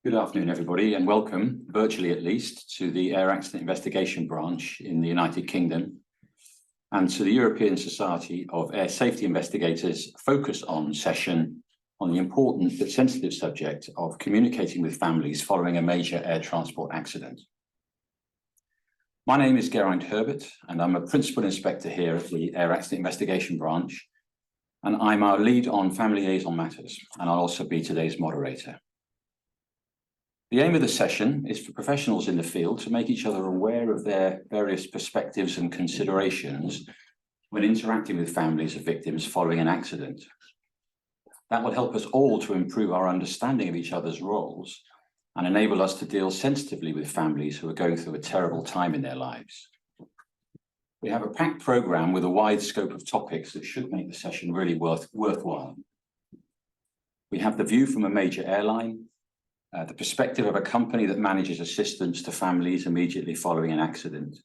Good afternoon, everybody, and welcome, virtually at least, to the Air Accident Investigation Branch in the United Kingdom and to the European Society of Air Safety Investigators FocusOn session on the important but sensitive subject of communicating with families following a major air transport accident. My name is Geraint Herbert, and I'm a Principal Inspector here at the Air Accident Investigation Branch, and I'm our lead on family liaison matters, and I'll also be today's moderator. The aim of the session is for professionals in the field to make each other aware of their various perspectives and considerations when interacting with families of victims following an accident. That will help us all to improve our understanding of each other's roles and enable us to deal sensitively with families who are going through a terrible time in their lives. We have a packed programme with a wide scope of topics that should make the session really worthwhile. We have the view from a major airline, the perspective of a company that manages assistance to families immediately following an accident,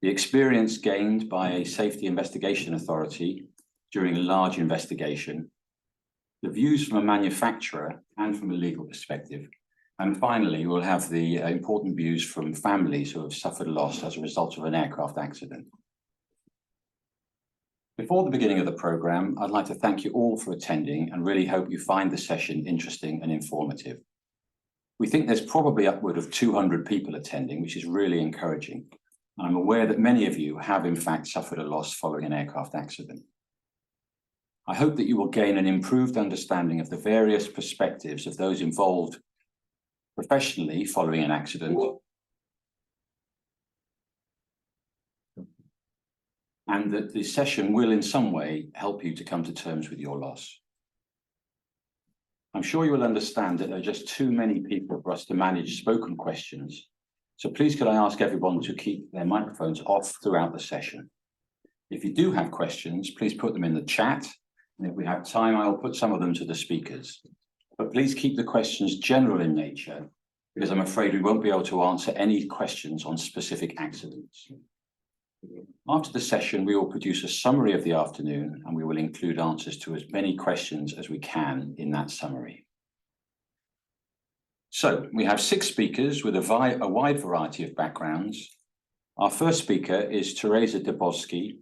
the experience gained by a safety investigation authority during a large investigation, the views from a manufacturer and from a legal perspective, and finally, we'll have the important views from families who have suffered loss as a result of an aircraft accident. Before the beginning of the programme, I'd like to thank you all for attending and really hope you find the session interesting and informative. We think there's probably upward of 200 people attending, which is really encouraging. I'm aware that many of you have in fact suffered a loss following an aircraft accident. I hope that you will gain an improved understanding of the various perspectives of those involved professionally following an accident, and that this session will in some way help you to come to terms with your loss. I'm sure you will understand that there are just too many people for us to manage spoken questions. So please could I ask everyone to keep their microphones off throughout the session. If you do have questions, please put them in the chat. And if we have time, I'll put some of them to the speakers. But please keep the questions general in nature, because I'm afraid we won't be able to answer any questions on specific accidents. After the session, we will produce a summary of the afternoon, and we will include answers to as many questions as we can in that summary. So we have 6 speakers with a wide variety of backgrounds. Our first speaker is Teresa Dubowski.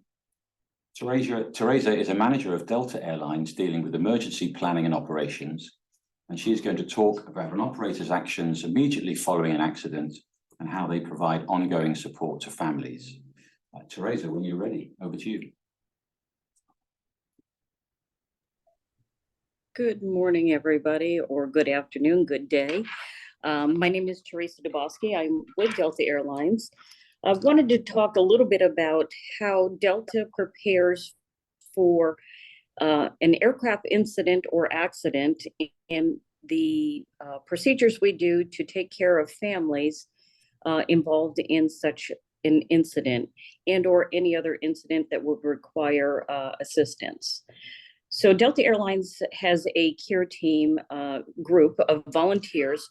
Teresa is a manager of Delta Airlines dealing with emergency planning and operations, and she is going to talk about an operator's actions immediately following an accident and how they provide ongoing support to families. Teresa, when you're ready, over to you. Good morning, everybody, or good afternoon, good day. My name is Teresa Dubowski. I'm with Delta Airlines. I wanted to talk a little bit about how Delta prepares for an aircraft incident or accident and the procedures we do to take care of families involved in such an incident and or any other incident that would require assistance. So Delta Airlines has a care team group of volunteers,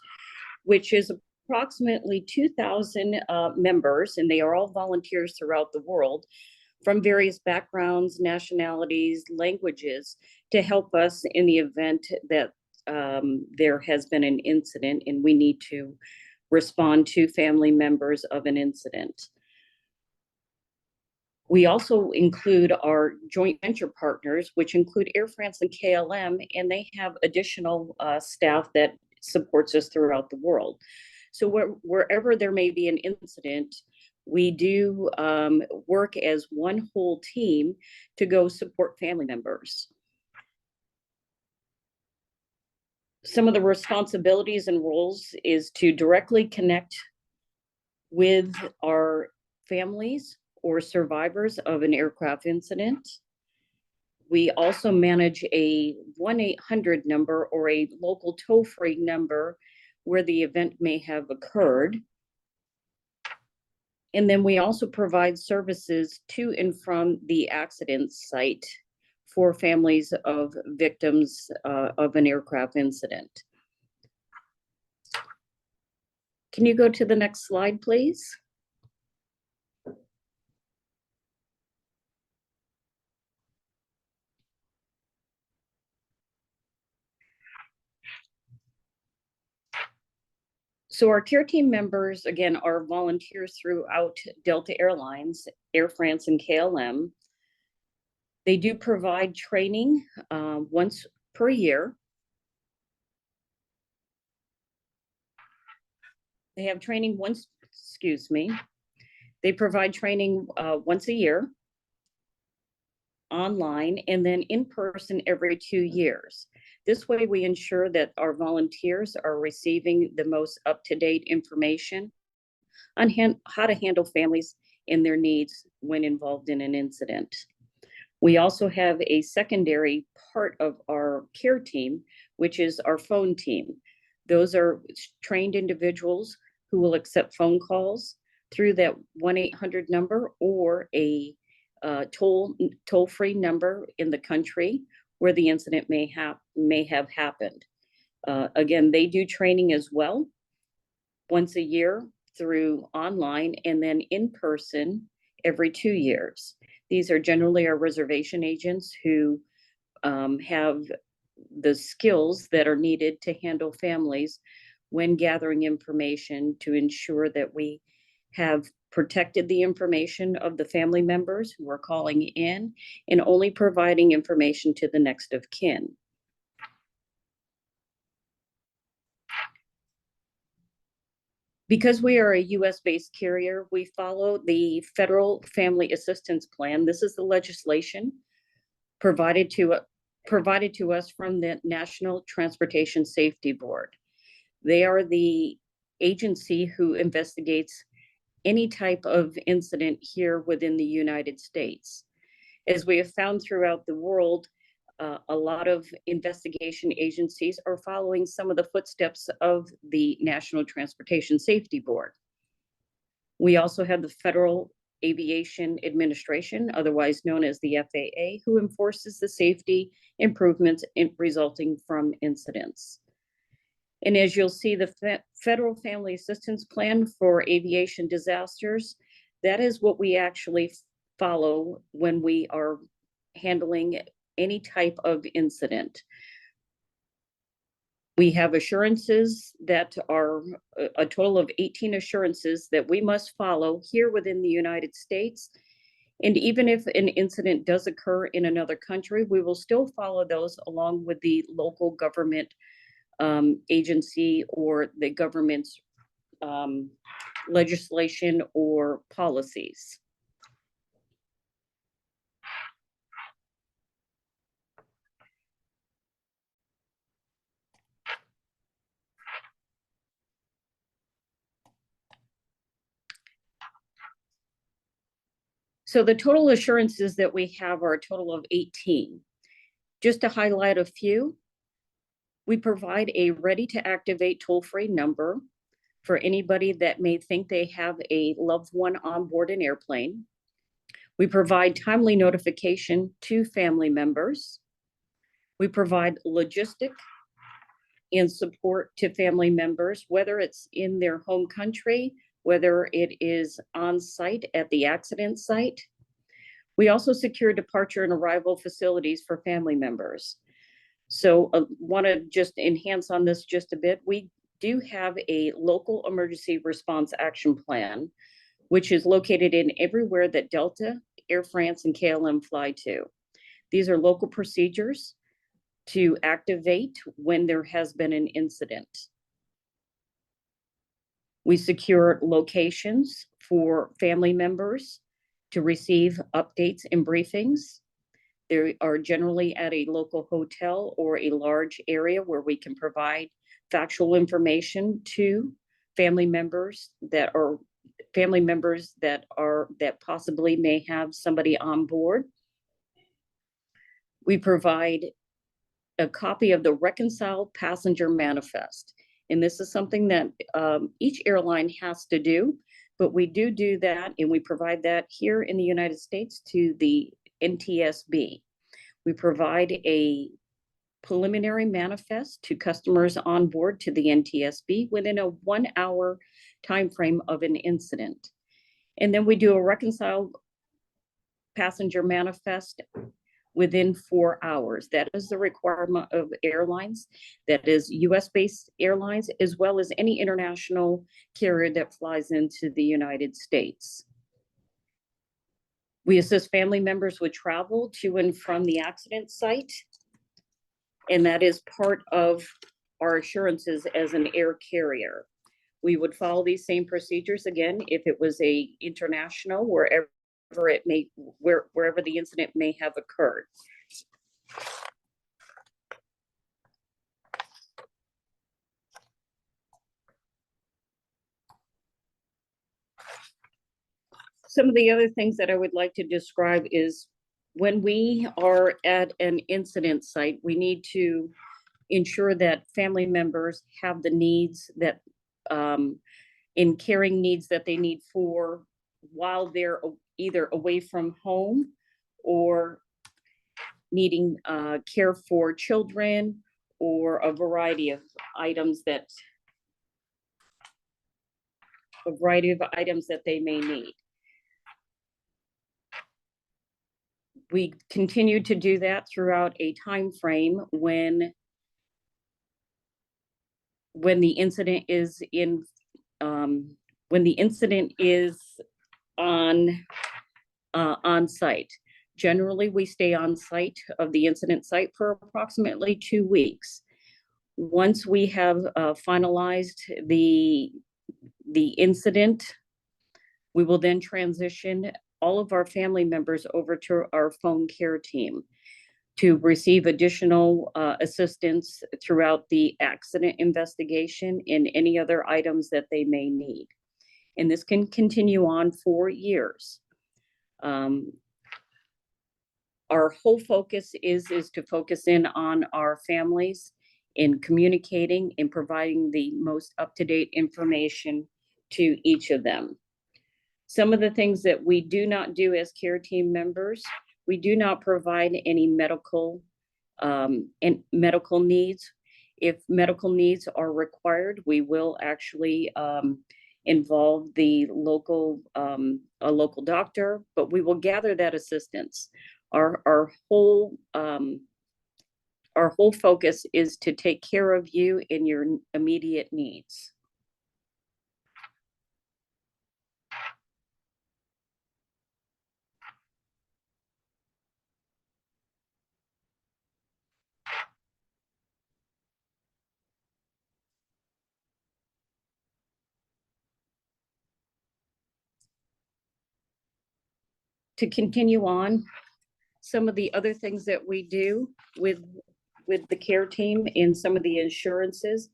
which is approximately 2,000 members, and they are all volunteers throughout the world from various backgrounds, nationalities, languages, to help us in the event that there has been an incident and we need to respond to family members of an incident. We also include our joint venture partners, which include Air France and KLM, and they have additional staff that supports us throughout the world. So wherever there may be an incident, we do work as one whole team to go support family members. Some of the responsibilities and roles is to directly connect with our families or survivors of an aircraft incident. We also manage a 1-800 number or a local toll-free number where the event may have occurred. And then we also provide services to and from the accident site for families of victims of an aircraft incident. Can you go to the next slide, please? So our care team members, again, are volunteers throughout Delta Airlines, Air France, and KLM. They do provide training once per year. They have training they provide training once a year, online, and then in person every 2 years. This way we ensure that our volunteers are receiving the most up-to-date information on how to handle families and their needs when involved in an incident. We also have a secondary part of our care team, which is our phone team. Those are trained individuals who will accept phone calls through that 1-800 number or a toll-free number in the country where the incident may have happened. Again, they do training as well once a year through online, and then in person every 2 years. These are generally our reservation agents who have the skills that are needed to handle families when gathering information to ensure that we have protected the information of the family members who are calling in and only providing information to the next of kin. Because we are a US-based carrier, we follow the Federal Family Assistance Plan. This is the legislation provided to us from the National Transportation Safety Board. They are the agency who investigates any type of incident here within the United States. As we have found throughout the world, a lot of investigation agencies are following some of the footsteps of the National Transportation Safety Board. We also have the Federal Aviation Administration, otherwise known as the FAA, who enforces the safety improvements resulting from incidents. And as you'll see, the Federal Family Assistance Plan for Aviation Disasters, that is what we actually follow when we are handling any type of incident. We have assurances that are a total of 18 assurances that we must follow here within the United States. And even if an incident does occur in another country, we will still follow those along with the local government agency or the government's legislation or policies. So the total assurances that we have are a total of 18. Just to highlight a few, we provide a ready-to-activate toll-free number for anybody that may think they have a loved one on board an airplane. We provide timely notification to family members. We provide logistic and support to family members, whether it's in their home country, whether it is on site at the accident site. We also secure departure and arrival facilities for family members. So want to just enhance on this just a bit. We do have a local emergency response action plan, which is located in everywhere that Delta, Air France, and KLM fly to. These are local procedures to activate when there has been an incident. We secure locations for family members to receive updates and briefings. They are generally at a local hotel or a large area where we can provide factual information to family members that possibly may have somebody on board. We provide a copy of the reconciled passenger manifest. And this is something that each airline has to do, but we do that, and we provide that here in the United States to the NTSB. We provide a preliminary manifest to customers on board to the NTSB within a 1-hour time frame of an incident. And then we do a reconciled passenger manifest within 4 hours. That is the requirement of airlines, that is US-based airlines, as well as any international carrier that flies into the United States. We assist family members with travel to and from the accident site, and that is part of our assurances as an air carrier. We would follow these same procedures again if it was a international, wherever the incident may have occurred. Some of the other things that I would like to describe is when we are at an incident site, we need to ensure that family members have the needs that in caring needs that they need for while they're either away from home or needing care for children, or a variety of items that they may need. We continue to do that throughout a time frame when the incident is on site. Generally, we stay on site of the incident site for approximately 2 weeks. Once we have finalized the incident, we will then transition all of our family members over to our phone care team to receive additional assistance throughout the accident investigation and any other items that they may need. And this can continue on for years. Our whole focus is to focus in on our families, in communicating and providing the most up-to-date information to each of them. Some of the things that we do not do as care team members, we do not provide any medical needs. If medical needs are required, we will actually involve a local doctor, but we will gather that assistance. Our whole focus is to take care of you in your immediate needs. To continue on, some of the other things that we do with the care team and some of the insurances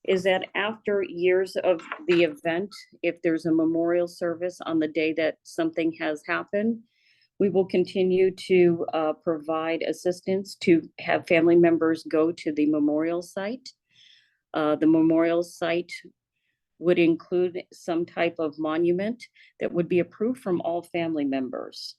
is that after years of the event, if there's a memorial service on the day that something has happened, we will continue to provide assistance to have family members go to the memorial site. The memorial site would include some type of monument that would be approved from all family members.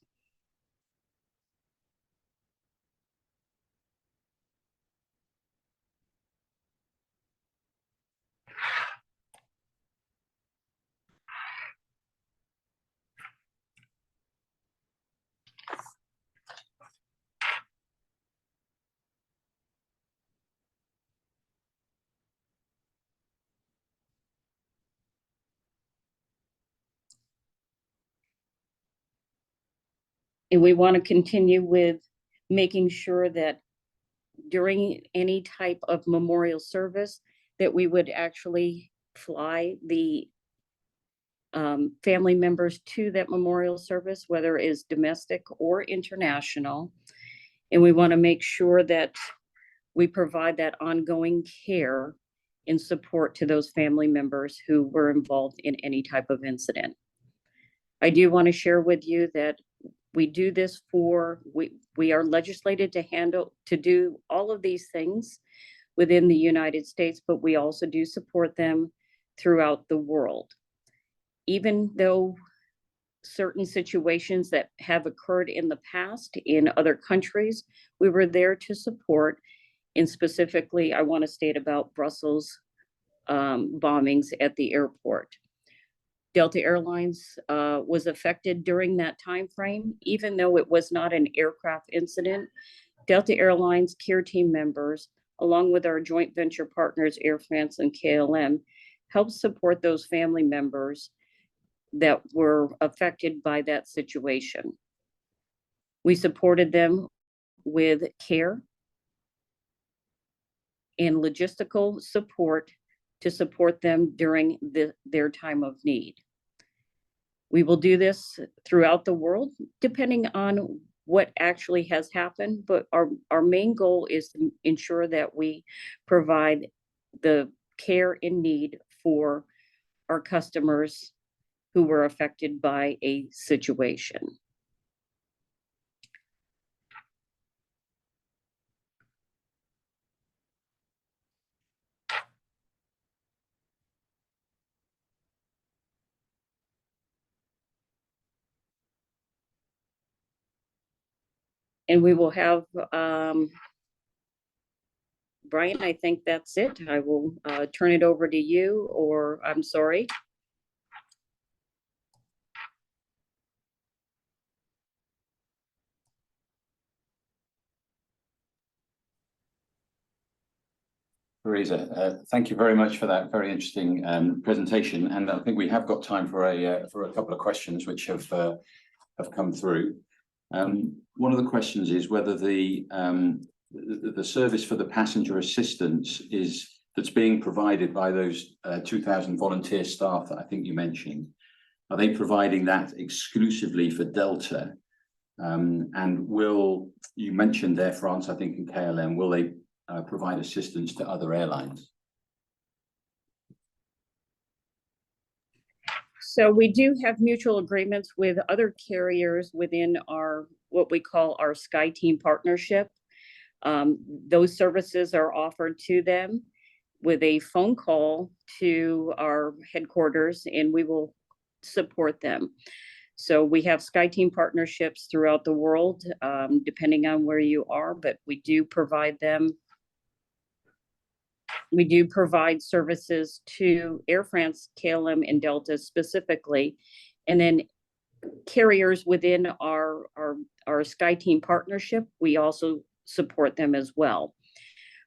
And we want to continue with making sure that during any type of memorial service that we would actually fly the family members to that memorial service, whether it is domestic or international. And we want to make sure that we provide that ongoing care and support to those family members who were involved in any type of incident. I do want to share with you that we do this we are legislated to do all of these things within the United States, but we also do support them throughout the world. Even though certain situations that have occurred in the past in other countries, we were there to support. And specifically, I want to state about Brussels bombings at the airport. Delta Airlines was affected during that time frame. Even though it was not an aircraft incident, Delta Airlines care team members, along with our joint venture partners, Air France and KLM, helped support those family members that were affected by that situation. We supported them with care and logistical support to support them during their time of need. We will do this throughout the world, depending on what actually has happened, but our main goal is to ensure that we provide the care in need for our customers who were affected by a situation. And we will have, Brian, I think that's it. I will turn it over to you, or I'm sorry. Teresa, thank you very much for that very interesting presentation. And I think we have got time for a couple of questions which have come through. One of the questions is whether the service for the passenger assistance that's being provided by those 2,000 volunteer staff that I think you mentioned, are they providing that exclusively for Delta? And you mentioned Air France, I think, and KLM, will they provide assistance to other airlines? So we do have mutual agreements with other carriers within what we call our SkyTeam partnership. Those services are offered to them with a phone call to our headquarters, and we will support them. So we have SkyTeam partnerships throughout the world, depending on where you are, but we do provide them. We do provide services to Air France, KLM, and Delta specifically, and then carriers within our SkyTeam partnership, we also support them as well.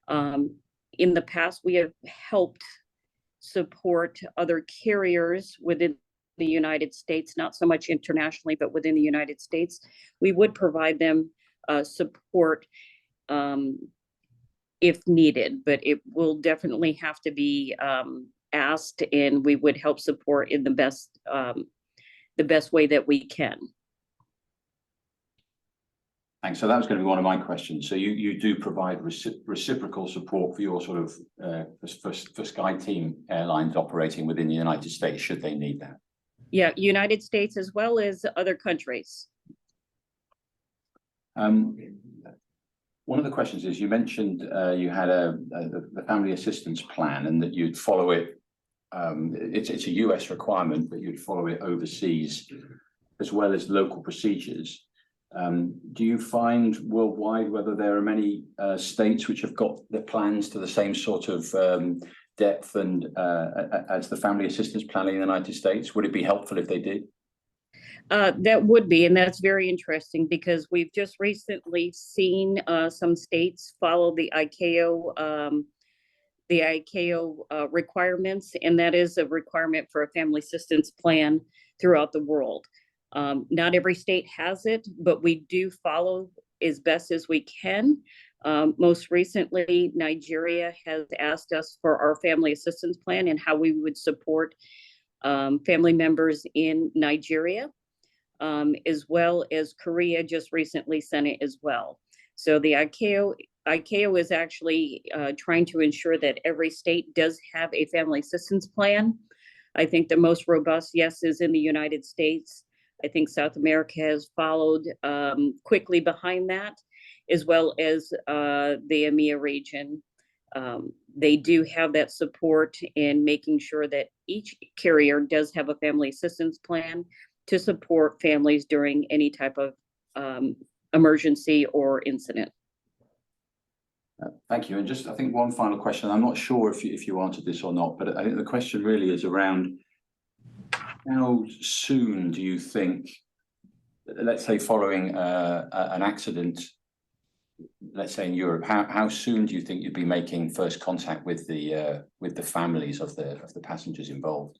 In the past, we have helped support other carriers within the United States, not so much internationally, but within the United States. We would provide them support if needed, but it will definitely have to be asked, and we would help support in the best way that we can. Thanks. So that was going to be one of my questions. So you do provide reciprocal support for your sort of for SkyTeam airlines operating within the United States, should they need that? Yeah, United States as well as other countries. One of the questions is, you mentioned you had the family assistance plan, and that you'd follow it. It's a US requirement, but you'd follow it overseas as well as local procedures. Do you find worldwide whether there are many states which have got their plans to the same sort of depth and as the family assistance plan in the United States? Would it be helpful if they did? That would be, and that's very interesting, because we've just recently seen some states follow the ICAO requirements, and that is a requirement for a family assistance plan throughout the world. Not every state has it, but we do follow as best as we can. Most recently, Nigeria has asked us for our family assistance plan and how we would support family members in Nigeria, as well as Korea just recently sent it as well. So the ICAO is actually trying to ensure that every state does have a family assistance plan. I think the most robust, yes, is in the United States. I think South America has followed quickly behind that, as well as the EMEA region. They do have that support in making sure that each carrier does have a family assistance plan to support families during any type of emergency or incident. Thank you. And just, I think, one final question. I'm not sure if you answered this or not, but I think the question really is around How soon do you think, let's say following an accident, let's say in Europe, how soon do you think you'd be making first contact with the families of the passengers involved?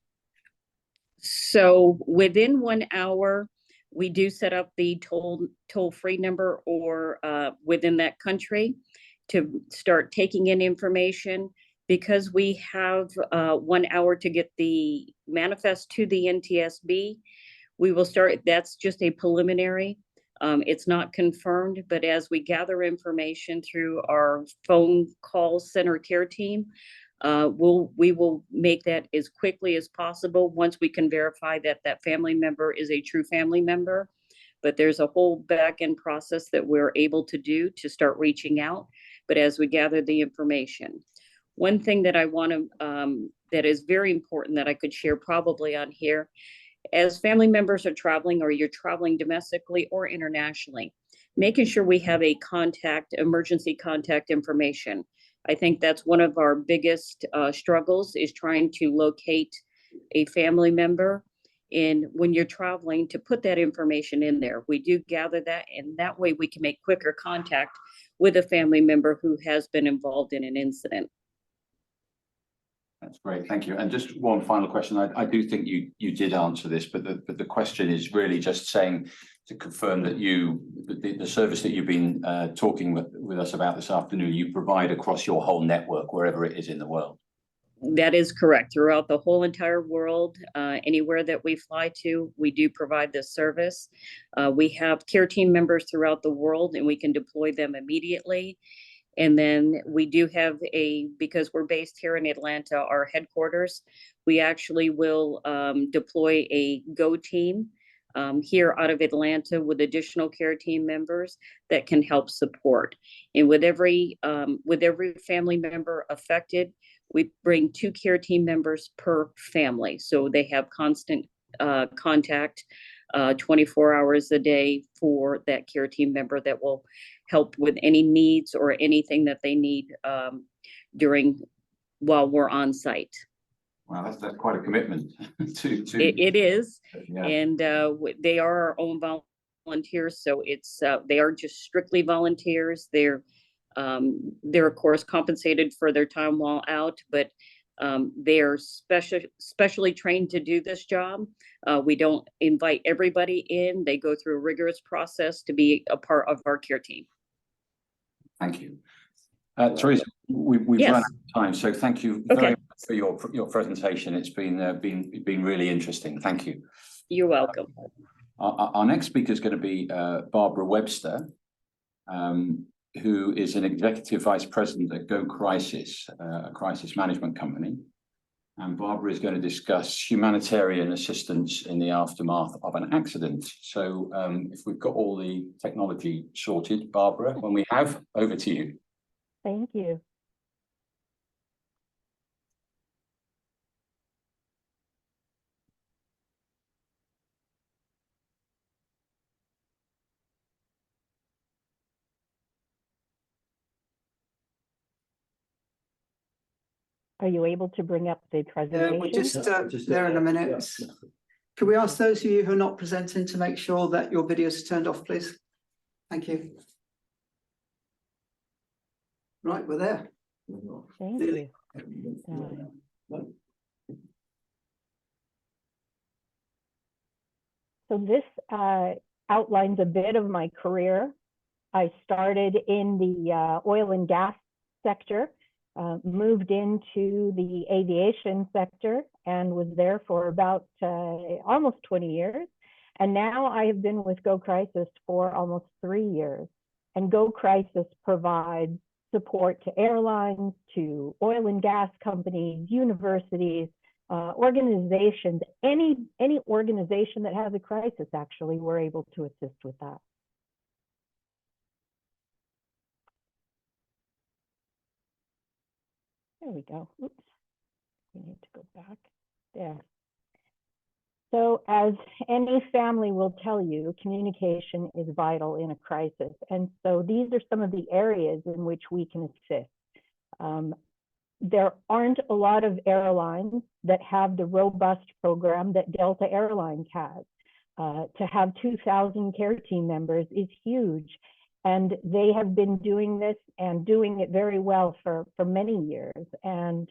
So within 1 hour, we do set up the toll-free number or within that country to start taking in information. Because we have 1 hour to get the manifest to the NTSB, we will start, that's just a preliminary. It's not confirmed, but as we gather information through our phone call center care team, we will make that as quickly as possible once we can verify that that family member is a true family member. But there's a whole back end process that we're able to do to start reaching out. But as we gather the information, one thing that I want to, that is very important that I could share probably on here, as family members are traveling or you're traveling domestically or internationally, making sure we have a emergency contact information. I think that's one of our biggest struggles, is trying to locate a family member. And when you're traveling, to put that information in there, we do gather that, and that way we can make quicker contact with a family member who has been involved in an incident. That's great, thank you. And just one final question. I do think you did answer this, but the question is really just saying to confirm that the service that you've been talking with us about this afternoon, you provide across your whole network, wherever it is in the world. That is correct. Throughout the whole entire world, anywhere that we fly to, we do provide this service. We have care team members throughout the world, and we can deploy them immediately. And then we do have because we're based here in Atlanta, our headquarters, we actually will deploy a GO team here out of Atlanta with additional care team members that can help support. And with every family member affected, we bring 2 care team members per family. So they have constant contact 24 hours a day for that care team member that will help with any needs or anything that they need while we're on site. Wow, that's quite a commitment to it is. Yeah. And they are our own volunteers, so they are just strictly volunteers. They're of course compensated for their time while out, but they're specially trained to do this job. We don't invite everybody in. They go through a rigorous process to be a part of our care team. Thank you. Teresa, we've Yes. run out of time, so thank you very much for your presentation. It's been really interesting. Thank you. You're welcome. Our next speaker is going to be Barbara Webster, who is an executive vice president at Go Crisis, a crisis management company. And Barbara is going to discuss humanitarian assistance in the aftermath of an accident. So if we've got all the technology sorted, Barbara, when we have, over to you. Thank you. Are you able to bring up the presentation? We're just there in a minute. Could we ask those of you who are not presenting to make sure that your videos are turned off, please? Thank you. Right, we're there. Thank you. So this outlines a bit of my career. I started in the oil and gas sector, moved into the aviation sector, and was there for about almost 20 years. And now I have been with Go Crisis for almost 3 years. And Go Crisis provides support to airlines, to oil and gas companies, universities, organizations, any organization that has a crisis, actually, we're able to assist with that. There we go. Oops. We need to go back there. So as any family will tell you, communication is vital in a crisis. And so these are some of the areas in which we can assist. there aren't a lot of airlines that have the robust program that Delta Airlines has. To have 2,000 care team members is huge. And they have been doing this and doing it very well for many years. And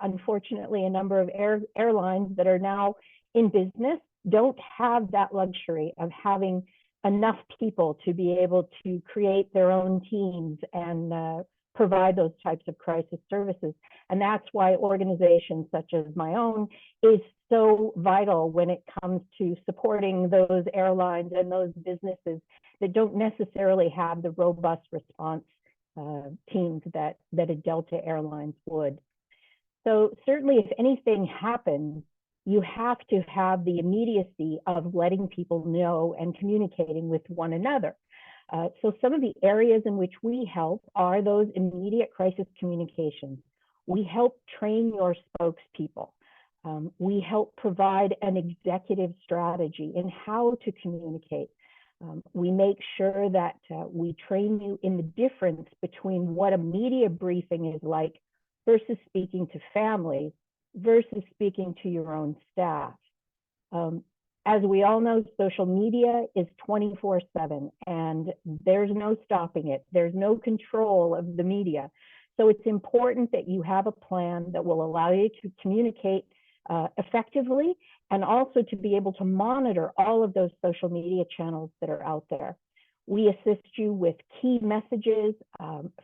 unfortunately, a number of airlines that are now in business don't have that luxury of having enough people to be able to create their own teams and provide those types of crisis services. And that's why organizations such as my own is so vital when it comes to supporting those airlines and those businesses that don't necessarily have the robust response teams that a Delta Airlines would. So certainly if anything happens, you have to have the immediacy of letting people know and communicating with one another. So some of the areas in which we help are those immediate crisis communications. We help train your spokespeople. We help provide an executive strategy in how to communicate. We make sure that we train you in the difference between what a media briefing is like versus speaking to families versus speaking to your own staff. As we all know, social media is 24/7 and there's no stopping it. There's no control of the media. So it's important that you have a plan that will allow you to communicate effectively and also to be able to monitor all of those social media channels that are out there. We assist you with key messages,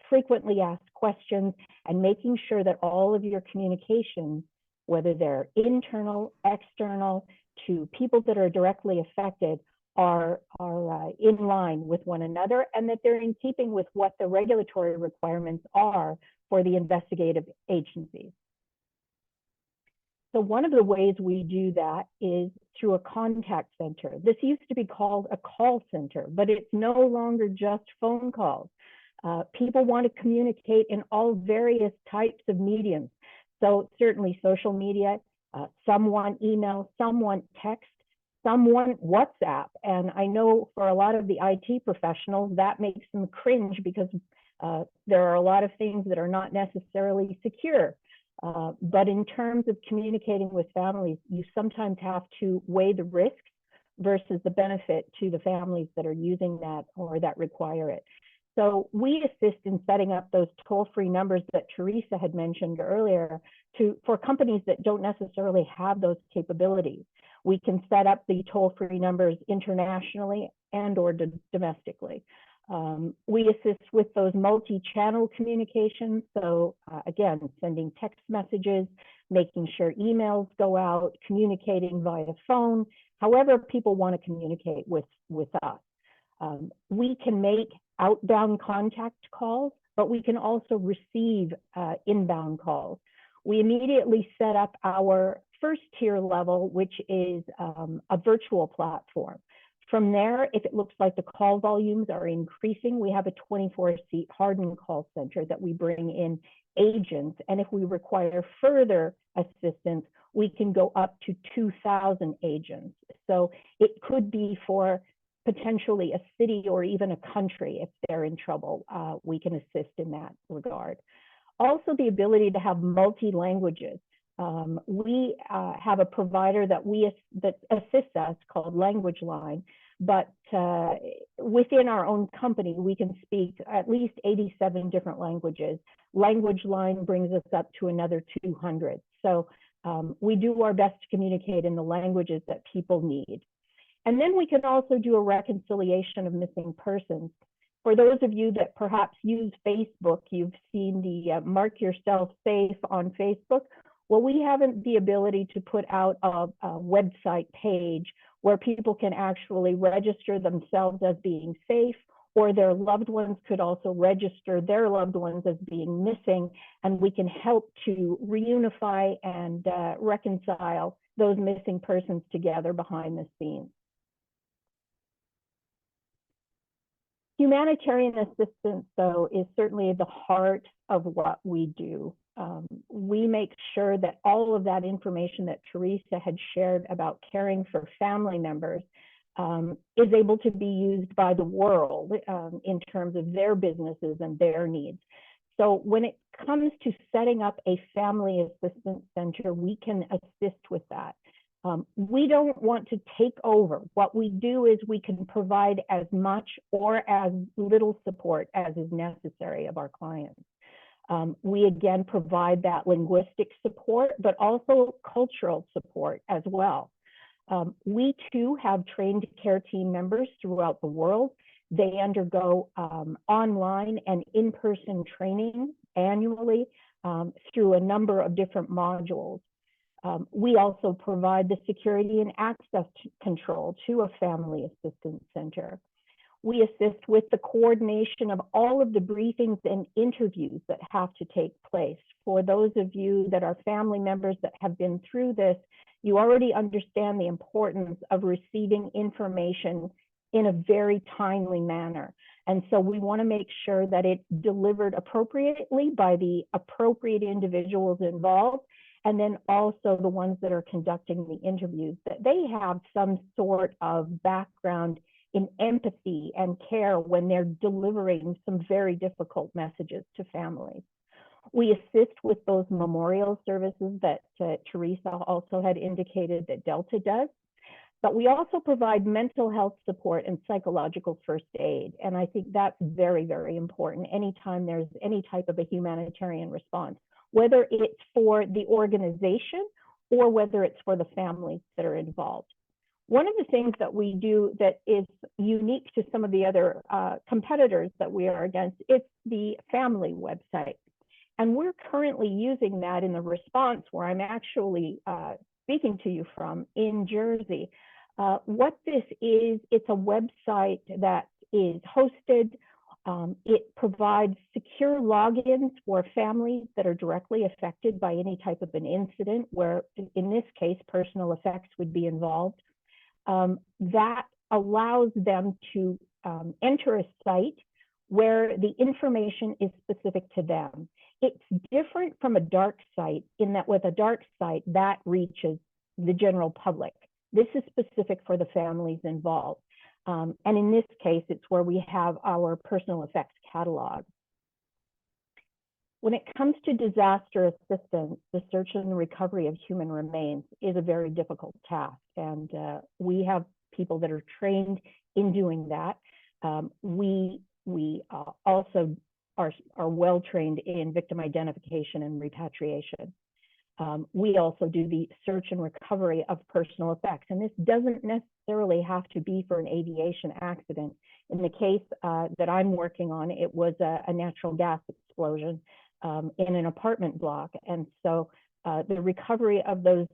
frequently asked questions, and making sure that all of your communications, whether they're internal, external, to people that are directly affected, are in line with one another and that they're in keeping with what the regulatory requirements are for the investigative agencies. So one of the ways we do that is through a contact center. This used to be called a call center, but it's no longer just phone calls. People want to communicate in all various types of mediums. So certainly social media, some want email, some want text, some want WhatsApp. And I know for a lot of the IT professionals, that makes them cringe because there are a lot of things that are not necessarily secure. But in terms of communicating with families, you sometimes have to weigh the risks versus the benefit to the families that are using that or that require it. So we assist in setting up those toll-free numbers that Teresa had mentioned earlier for companies that don't necessarily have those capabilities. We can set up the toll-free numbers internationally and or domestically. We assist with those multi-channel communications. So again, sending text messages, making sure emails go out, communicating via phone, however people want to communicate with us. We can make outbound contact calls, but we can also receive inbound calls. We immediately set up our first tier level, which is a virtual platform. From there, if it looks like the call volumes are increasing, we have a 24-seat hardened call center that we bring in agents. And if we require further assistance, we can go up to 2,000 agents. So it could be for potentially a city or even a country if they're in trouble. We can assist in that regard. Also, the ability to have multi-languages. We have a provider that assists us called Language Line, but within our own company, we can speak at least 87 different languages. Language Line brings us up to another 200. So we do our best to communicate in the languages that people need. And then we can also do a reconciliation of missing persons. For those of you that perhaps use Facebook, you've seen the Mark Yourself Safe on Facebook. Well, we have the ability to put out a website page where people can actually register themselves as being safe, or their loved ones could also register their loved ones as being missing, and we can help to reunify and reconcile those missing persons together behind the scenes. Humanitarian assistance, though, is certainly the heart of what we do. We make sure that all of that information that Teresa had shared about caring for family members is able to be used by the world in terms of their businesses and their needs. So when it comes to setting up a family assistance center, we can assist with that. We don't want to take over. What we do is we can provide as much or as little support as is necessary of our clients. We again provide that linguistic support, but also cultural support as well. We too have trained care team members throughout the world. They undergo online and in-person training annually through a number of different modules. We also provide the security and access control to a family assistance center. We assist with the coordination of all of the briefings and interviews that have to take place. For those of you that are family members that have been through this, you already understand the importance of receiving information in a very timely manner. And so we want to make sure that it's delivered appropriately by the appropriate individuals involved, and then also the ones that are conducting the interviews, that they have some sort of background in empathy and care when they're delivering some very difficult messages to families. We assist with those memorial services that Teresa also had indicated that Delta does, but we also provide mental health support and psychological first aid. And I think that's very, very important anytime there's any type of a humanitarian response, whether it's for the organization or whether it's for the families that are involved. One of the things that we do that is unique to some of the other competitors that we are against is the family website. And we're currently using that in the response where I'm actually speaking to you from in Jersey. What this is, it's a website that is hosted. It provides secure logins for families that are directly affected by any type of an incident where, in this case, personal effects would be involved. That allows them to enter a site where the information is specific to them. It's different from a dark site in that with a dark site, that reaches the general public. This is specific for the families involved. And in this case, it's where we have our personal effects catalog. When it comes to disaster assistance, the search and recovery of human remains is a very difficult task. And we have people that are trained in doing that. We also are well trained in victim identification and repatriation. We also do the search and recovery of personal effects. And this doesn't necessarily have to be for an aviation accident. In the case that I'm working on, it was a natural gas explosion in an apartment block. And so the recovery of those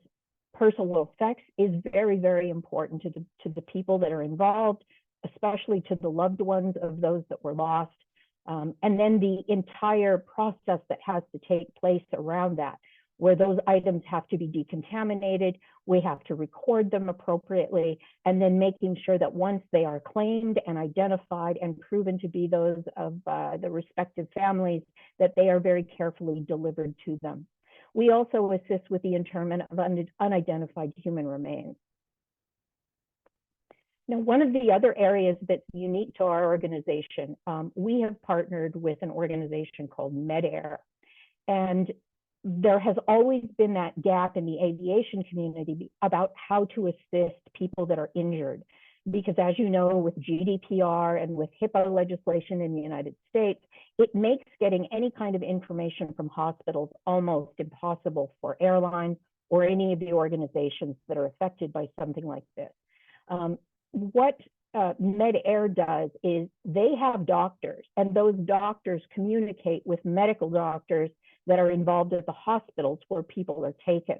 personal effects is very, very important to the people that are involved, especially to the loved ones of those that were lost. And then the entire process that has to take place around that, where those items have to be decontaminated, we have to record them appropriately, and then making sure that once they are claimed and identified and proven to be those of the respective families, that they are very carefully delivered to them. We also assist with the interment of unidentified human remains. Now, one of the other areas that's unique to our organization, we have partnered with an organization called MedAir. And there has always been that gap in the aviation community about how to assist people that are injured. Because as you know, with GDPR and with HIPAA legislation in the United States, it makes getting any kind of information from hospitals almost impossible for airlines or any of the organizations that are affected by something like this. What MedAir does is they have doctors, and those doctors communicate with medical doctors that are involved at the hospitals where people are taken.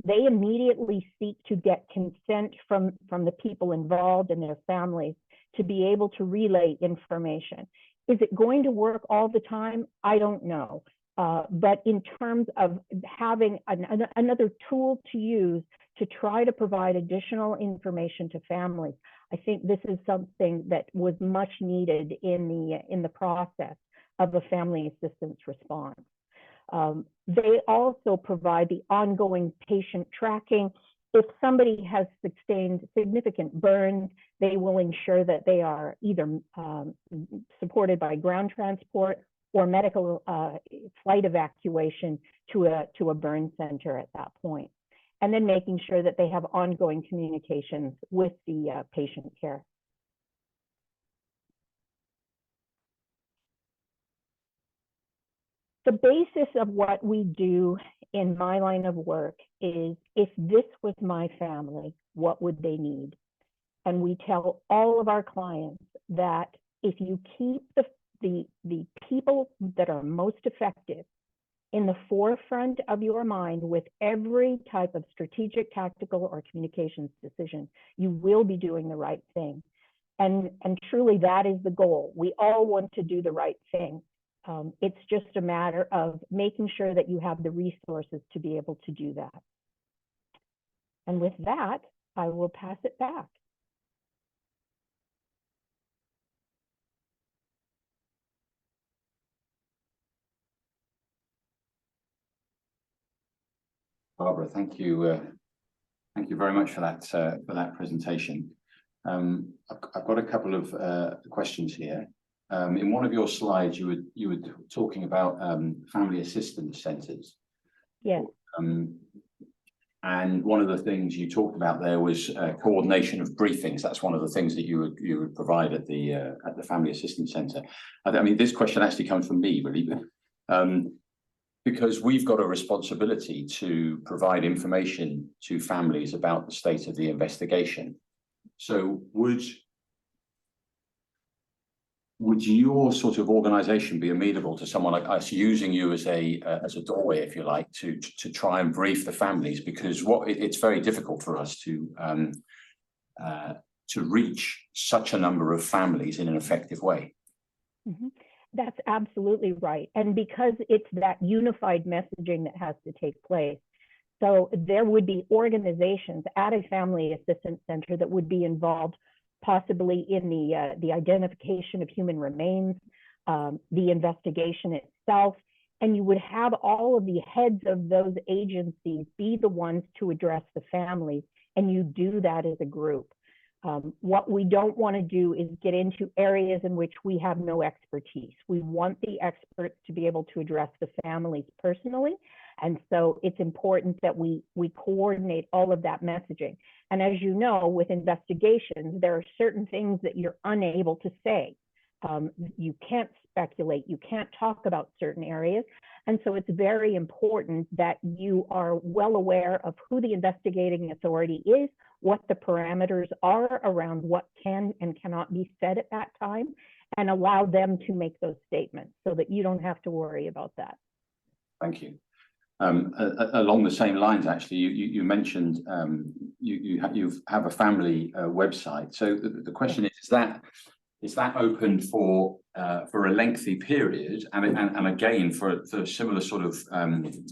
They immediately seek to get consent from the people involved and their families to be able to relay information. Is it going to work all the time? I don't know. But in terms of having another tool to use to try to provide additional information to families, I think this is something that was much needed in the process of a family assistance response. They also provide the ongoing patient tracking. If somebody has sustained significant burns, they will ensure that they are either supported by ground transport or medical flight evacuation to a burn center at that point. And then making sure that they have ongoing communications with the patient care. The basis of what we do in my line of work is, if this was my family, what would they need? And we tell all of our clients that if you keep the people that are most effective in the forefront of your mind with every type of strategic, tactical, or communications decision, you will be doing the right thing. And truly, that is the goal. We all want to do the right thing. It's just a matter of making sure that you have the resources to be able to do that. And with that, I will pass it back. Barbara, thank you. Thank you very much for that presentation. I've got a couple of questions here. In one of your slides, you were talking about family assistance centres. Yes. And one of the things you talked about there was coordination of briefings. That's one of the things that you would provide at the family assistance centre. I mean, this question actually comes from me, really, because we've got a responsibility to provide information to families about the state of the investigation. So would your sort of organisation be amenable to someone like us using you as a doorway, if you like, to try and brief the families? Because it's very difficult for us to reach such a number of families in an effective way. Mm-hmm. That's absolutely right. And because it's that unified messaging that has to take place. So there would be organizations at a family assistance center that would be involved possibly in the identification of human remains, the investigation itself, and you would have all of the heads of those agencies be the ones to address the families, and you do that as a group. What we don't want to do is get into areas in which we have no expertise. We want the experts to be able to address the families personally. And so it's important that we coordinate all of that messaging. And as you know, with investigations, there are certain things that you're unable to say. You can't speculate, you can't talk about certain areas. And so it's very important that you are well aware of who the investigating authority is, what the parameters are around what can and cannot be said at that time, and allow them to make those statements so that you don't have to worry about that. Thank you. Along the same lines, actually, you mentioned you have a family website. So the question is that open for a lengthy period? And again, for a similar sort of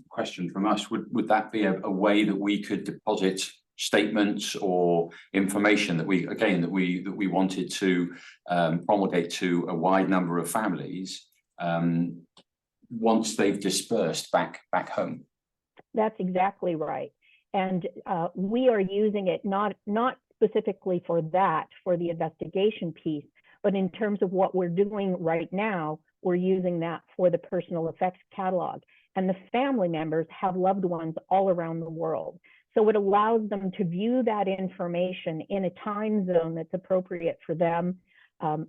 question from us, would that be a way that we could deposit statements or information that we wanted to promulgate to a wide number of families once they've dispersed back home? That's exactly right. And we are using it not specifically for that, for the investigation piece, but in terms of what we're doing right now, we're using that for the personal effects catalog. And the family members have loved ones all around the world. So it allows them to view that information in a time zone that's appropriate for them.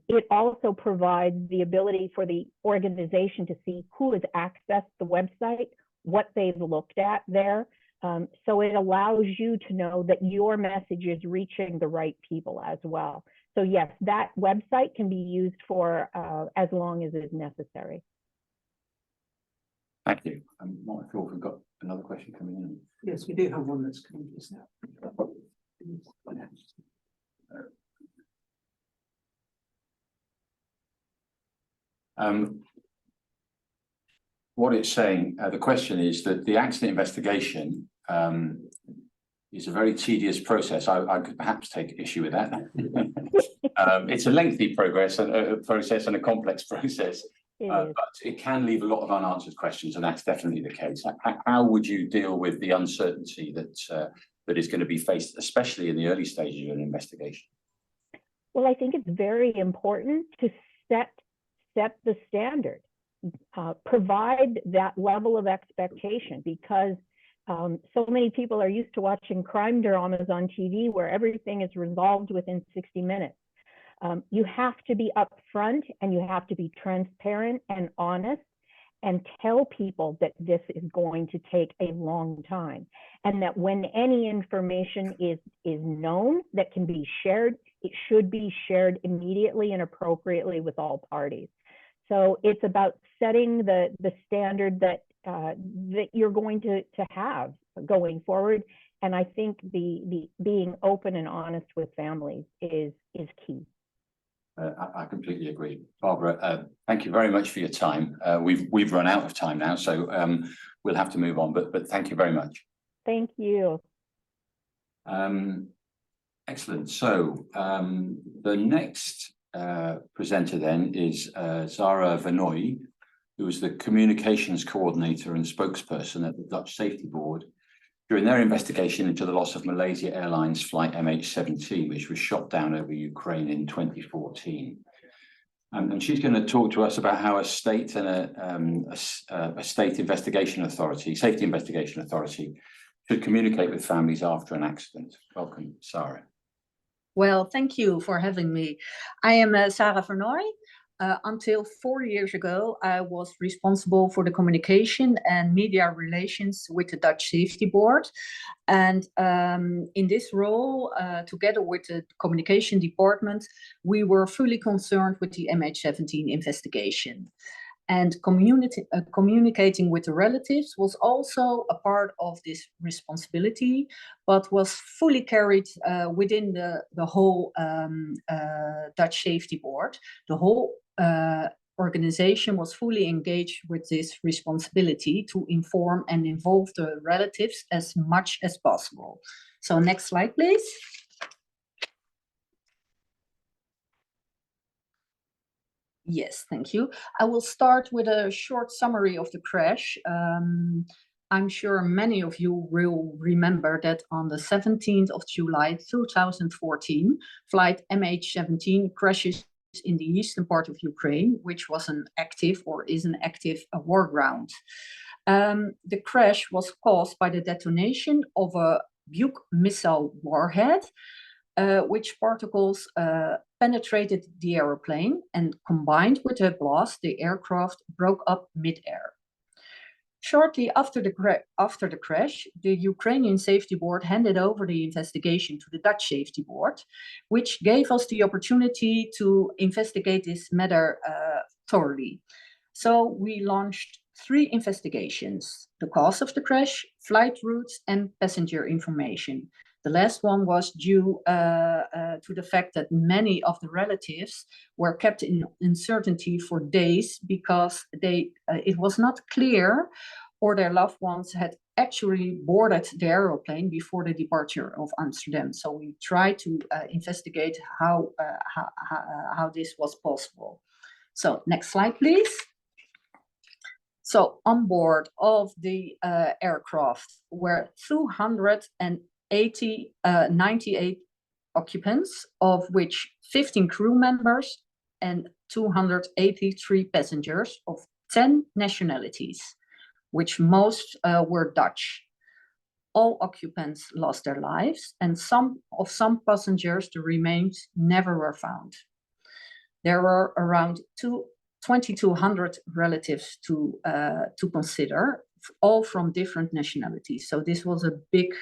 It also provides the ability for the organization to see who has accessed the website, what they've looked at there. So it allows you to know that your message is reaching the right people as well. So yes, that website can be used for as long as is necessary. Thank you. I'm not sure if we've got another question coming in. Yes, we do have one that's coming just now. What it's saying, the question is that the accident investigation is a very tedious process. I could perhaps take issue with that. It's a lengthy process and a complex process, but it can leave a lot of unanswered questions, and that's definitely the case. How would you deal with the uncertainty that is going to be faced, especially in the early stages of an investigation? Well, I think it's very important to set the standard. provide that level of expectation, because so many people are used to watching crime dramas on TV where everything is resolved within 60 minutes. You have to be upfront and you have to be transparent and honest and tell people that this is going to take a long time, and that when any information is known that can be shared, it should be shared immediately and appropriately with all parties. So it's about setting the standard that that you're going to have going forward. And I think the being open and honest with families is key. I completely agree. Barbara, thank you very much for your time. We've run out of time now, so we'll have to move on, but thank you very much. Thank you. Excellent. So the next presenter then is Zara Vanoy, who is the communications coordinator and spokesperson at the Dutch Safety Board during their investigation into the loss of Malaysia Airlines flight MH17, which was shot down over Ukraine in 2014. And she's going to talk to us about how a state and a state investigation authority, safety investigation authority, should communicate with families after an accident. Welcome, Sarah. Well, thank you for having me. I am Sarah Vanoy. Until 4 years ago, I was responsible for the communication and media relations with the Dutch Safety Board. And in this role, together with the communication department, we were fully concerned with the MH17 investigation. And communicating with the relatives was also a part of this responsibility, but was fully carried within the whole Dutch Safety Board. The whole organization was fully engaged with this responsibility to inform and involve the relatives as much as possible. So next slide, please. Yes, thank you. I will start with a short summary of the crash. I'm sure many of you will remember that on the 17th of July 2014, flight MH17 crashes in the eastern part of Ukraine, which was an active or is an active war ground. The crash was caused by the detonation of a Buk missile warhead, which particles penetrated the aeroplane, and combined with the blast, the aircraft broke up mid-air. Shortly after the crash, the Ukrainian Safety Board handed over the investigation to the Dutch Safety Board, which gave us the opportunity to investigate this matter thoroughly. So we launched 3 investigations: the cause of the crash, flight routes, and passenger information. The last one was due to the fact that many of the relatives were kept in uncertainty for days because it was not clear or their loved ones had actually boarded the aeroplane before the departure of Amsterdam. So we tried to investigate how this was possible. So next slide, please. So on board of the aircraft were 98 occupants, of which 15 crew members and 283 passengers of 10 nationalities, which most were Dutch. All occupants lost their lives, and some passengers, the remains, never were found. There were around 2,200 relatives to consider, all from different nationalities. So this was a big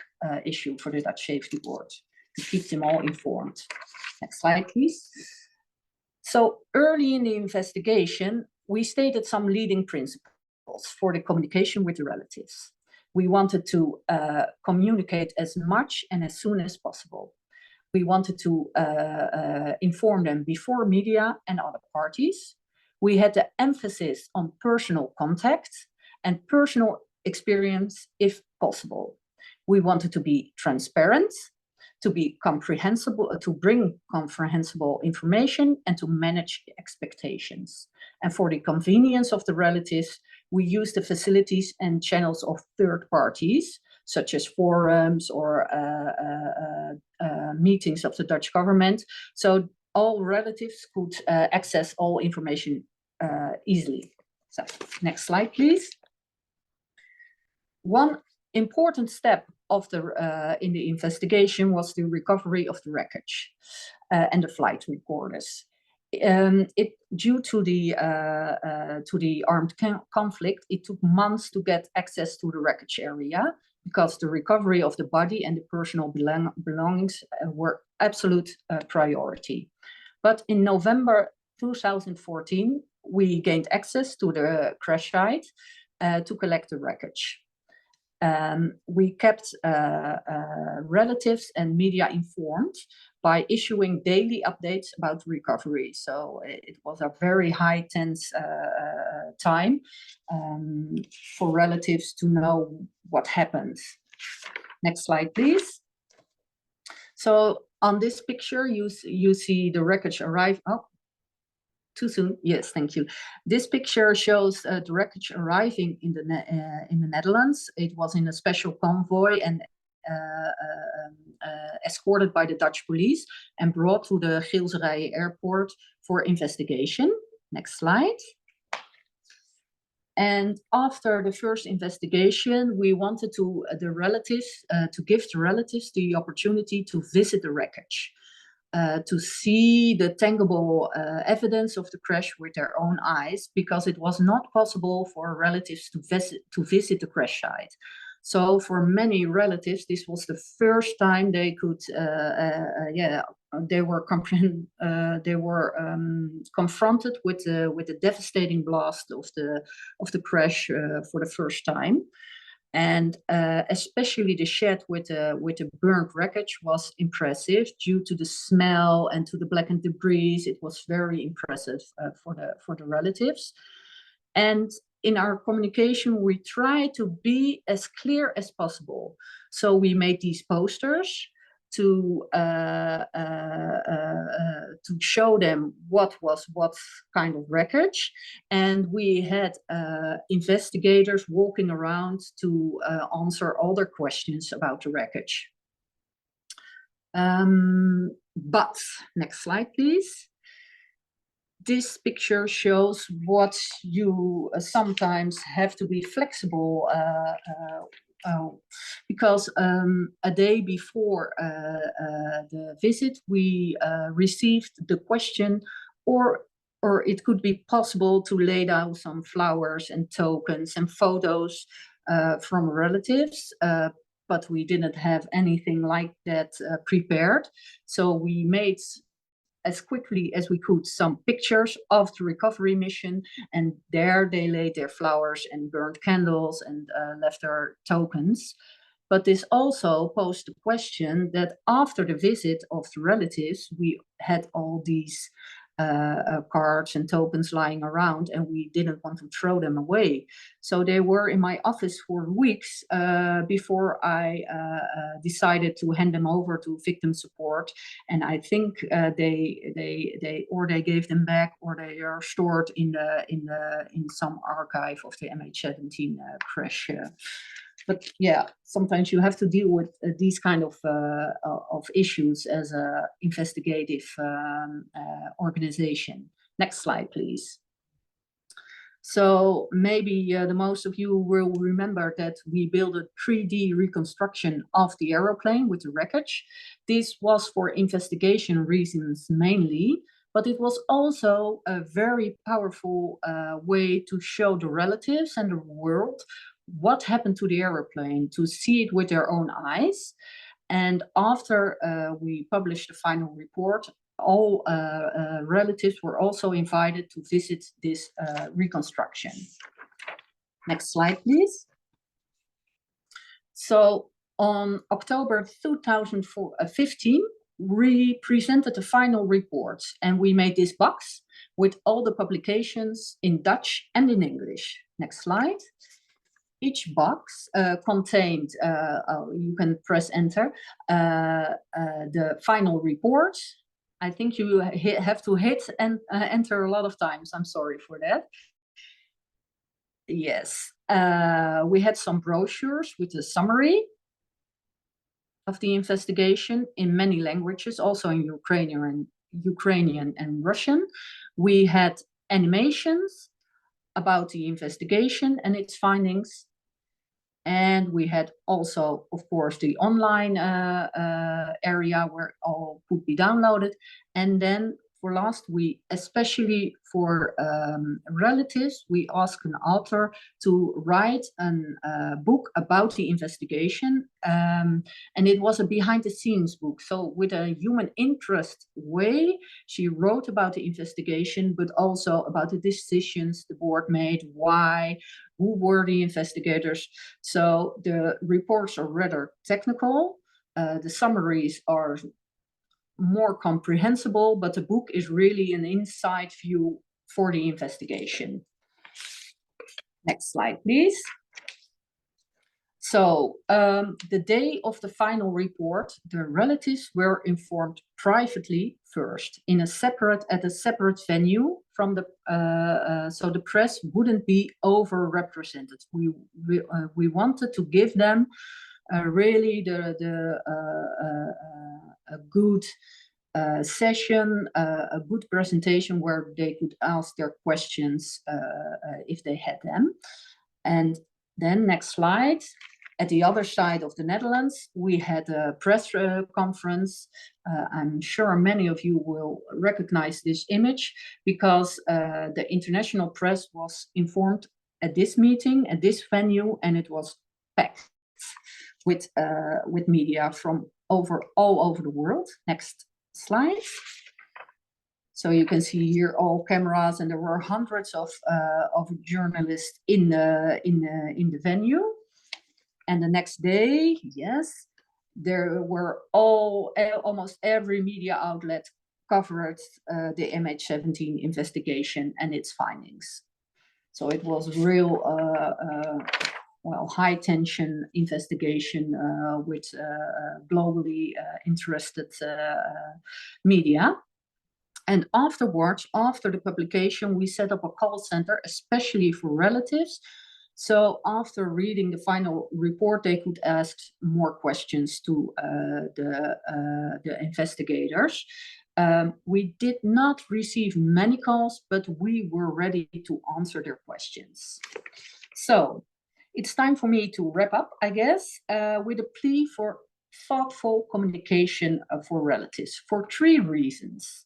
issue for the Dutch Safety Board to keep them all informed. Next slide, please. So early in the investigation, we stated some leading principles for the communication with the relatives. We wanted to communicate as much and as soon as possible. We wanted to inform them before media and other parties. We had the emphasis on personal contact and personal experience if possible. We wanted to be transparent, to be comprehensible, to bring comprehensible information, and to manage expectations. And for the convenience of the relatives, we use the facilities and channels of third parties, such as forums or meetings of the Dutch government, so all relatives could access all information easily. So, next slide, please. One important step of the in the investigation was the recovery of the wreckage and the flight recorders. Due to the armed conflict, it took months to get access to the wreckage area because the recovery of the body and the personal belongings were absolute priority. But in November 2014, we gained access to the crash site to collect the wreckage. We kept relatives and media informed by issuing daily updates about recovery. So it was a very high tense time for relatives to know what happened. Next slide, please. So on this picture, you see the wreckage arrive. Oh, too soon. Yes, thank you. This picture shows the wreckage arriving in the Netherlands. It was in a special convoy and escorted by the Dutch police and brought to the Gilserijen airport for investigation. Next slide. And after the first investigation, we wanted to give the relatives the opportunity to visit the wreckage. To see the tangible evidence of the crash with their own eyes, because it was not possible for relatives to visit the crash site. So for many relatives, this was the first time they could, they were confronted with the devastating blast of the crash for the first time. And especially the shed with the burnt wreckage was impressive due to the smell and to the blackened debris. It was very impressive for the relatives. And in our communication, we try to be as clear as possible. So we made these posters to show them what kind of wreckage, and we had investigators walking around to answer all their questions about the wreckage. But next slide, please. This picture shows what you sometimes have to be flexible because a day before the visit, we received the question, or it could be possible to lay down some flowers and tokens and photos from relatives, but we didn't have anything like that prepared. So we made, as quickly as we could, some pictures of the recovery mission, and there they laid their flowers and burned candles and left their tokens. But this also posed the question that after the visit of the relatives, we had all these cards and tokens lying around, and we didn't want to throw them away. So they were in my office for weeks before I decided to hand them over to victim support. And I think they gave them back, or they are stored in some archive of the MH17 crash. But yeah, sometimes you have to deal with these kind of issues as an investigative organization. Next slide, please. So maybe the most of you will remember that we built a 3D reconstruction of the aeroplane with the wreckage. This was for investigation reasons mainly, but it was also a very powerful way to show the relatives and the world what happened to the aeroplane, to see it with their own eyes. And after we published the final report, all relatives were also invited to visit this reconstruction. Next slide, please. So on October 2015, we presented the final reports, and we made this box with all the publications in Dutch and in English. Next slide. Each box contained, you can press enter, the final report. I think you have to hit and enter a lot of times. I'm sorry for that. Yes, we had some brochures with a summary of the investigation in many languages, also in Ukrainian and Russian. We had animations, about the investigation and its findings. And we had also, of course, the online area where all could be downloaded. And then for last, we especially for relatives, we asked an author to write a book about the investigation. And it was a behind the scenes book. So with a human interest way, she wrote about the investigation, but also about the decisions the board made, why, who were the investigators. So the reports are rather technical. The summaries are more comprehensible, but the book is really an inside view for the investigation. Next slide, please. So the day of the final report, the relatives were informed privately first at a separate venue from the, so the press wouldn't be overrepresented. We wanted to give them really a good session, a good presentation where they could ask their questions if they had them. And then next slide. At the other side of the Netherlands, we had a press conference. I'm sure many of you will recognize this image because the international press was informed at this meeting, at this venue, and it was packed with media from all over the world. Next slide. So you can see here all cameras, and there were hundreds of journalists in the venue. And the next day, yes, there were almost every media outlet covered the MH17 investigation and its findings. So it was real, well, high tension investigation with globally interested media. And afterwards, after the publication, we set up a call center, especially for relatives. So after reading the final report, they could ask more questions to the investigators. We did not receive many calls, but we were ready to answer their questions. So it's time for me to wrap up, I guess, with a plea for thoughtful communication for relatives for 3 reasons.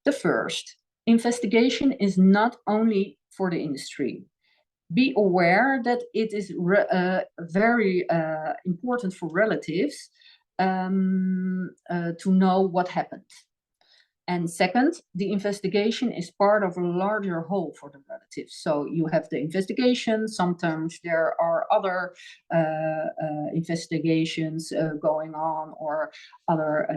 The first, investigation is not only for the industry. Be aware that it is very important for relatives to know what happened. And second, the investigation is part of a larger whole for the relatives. So you have the investigation, sometimes there are other investigations going on or other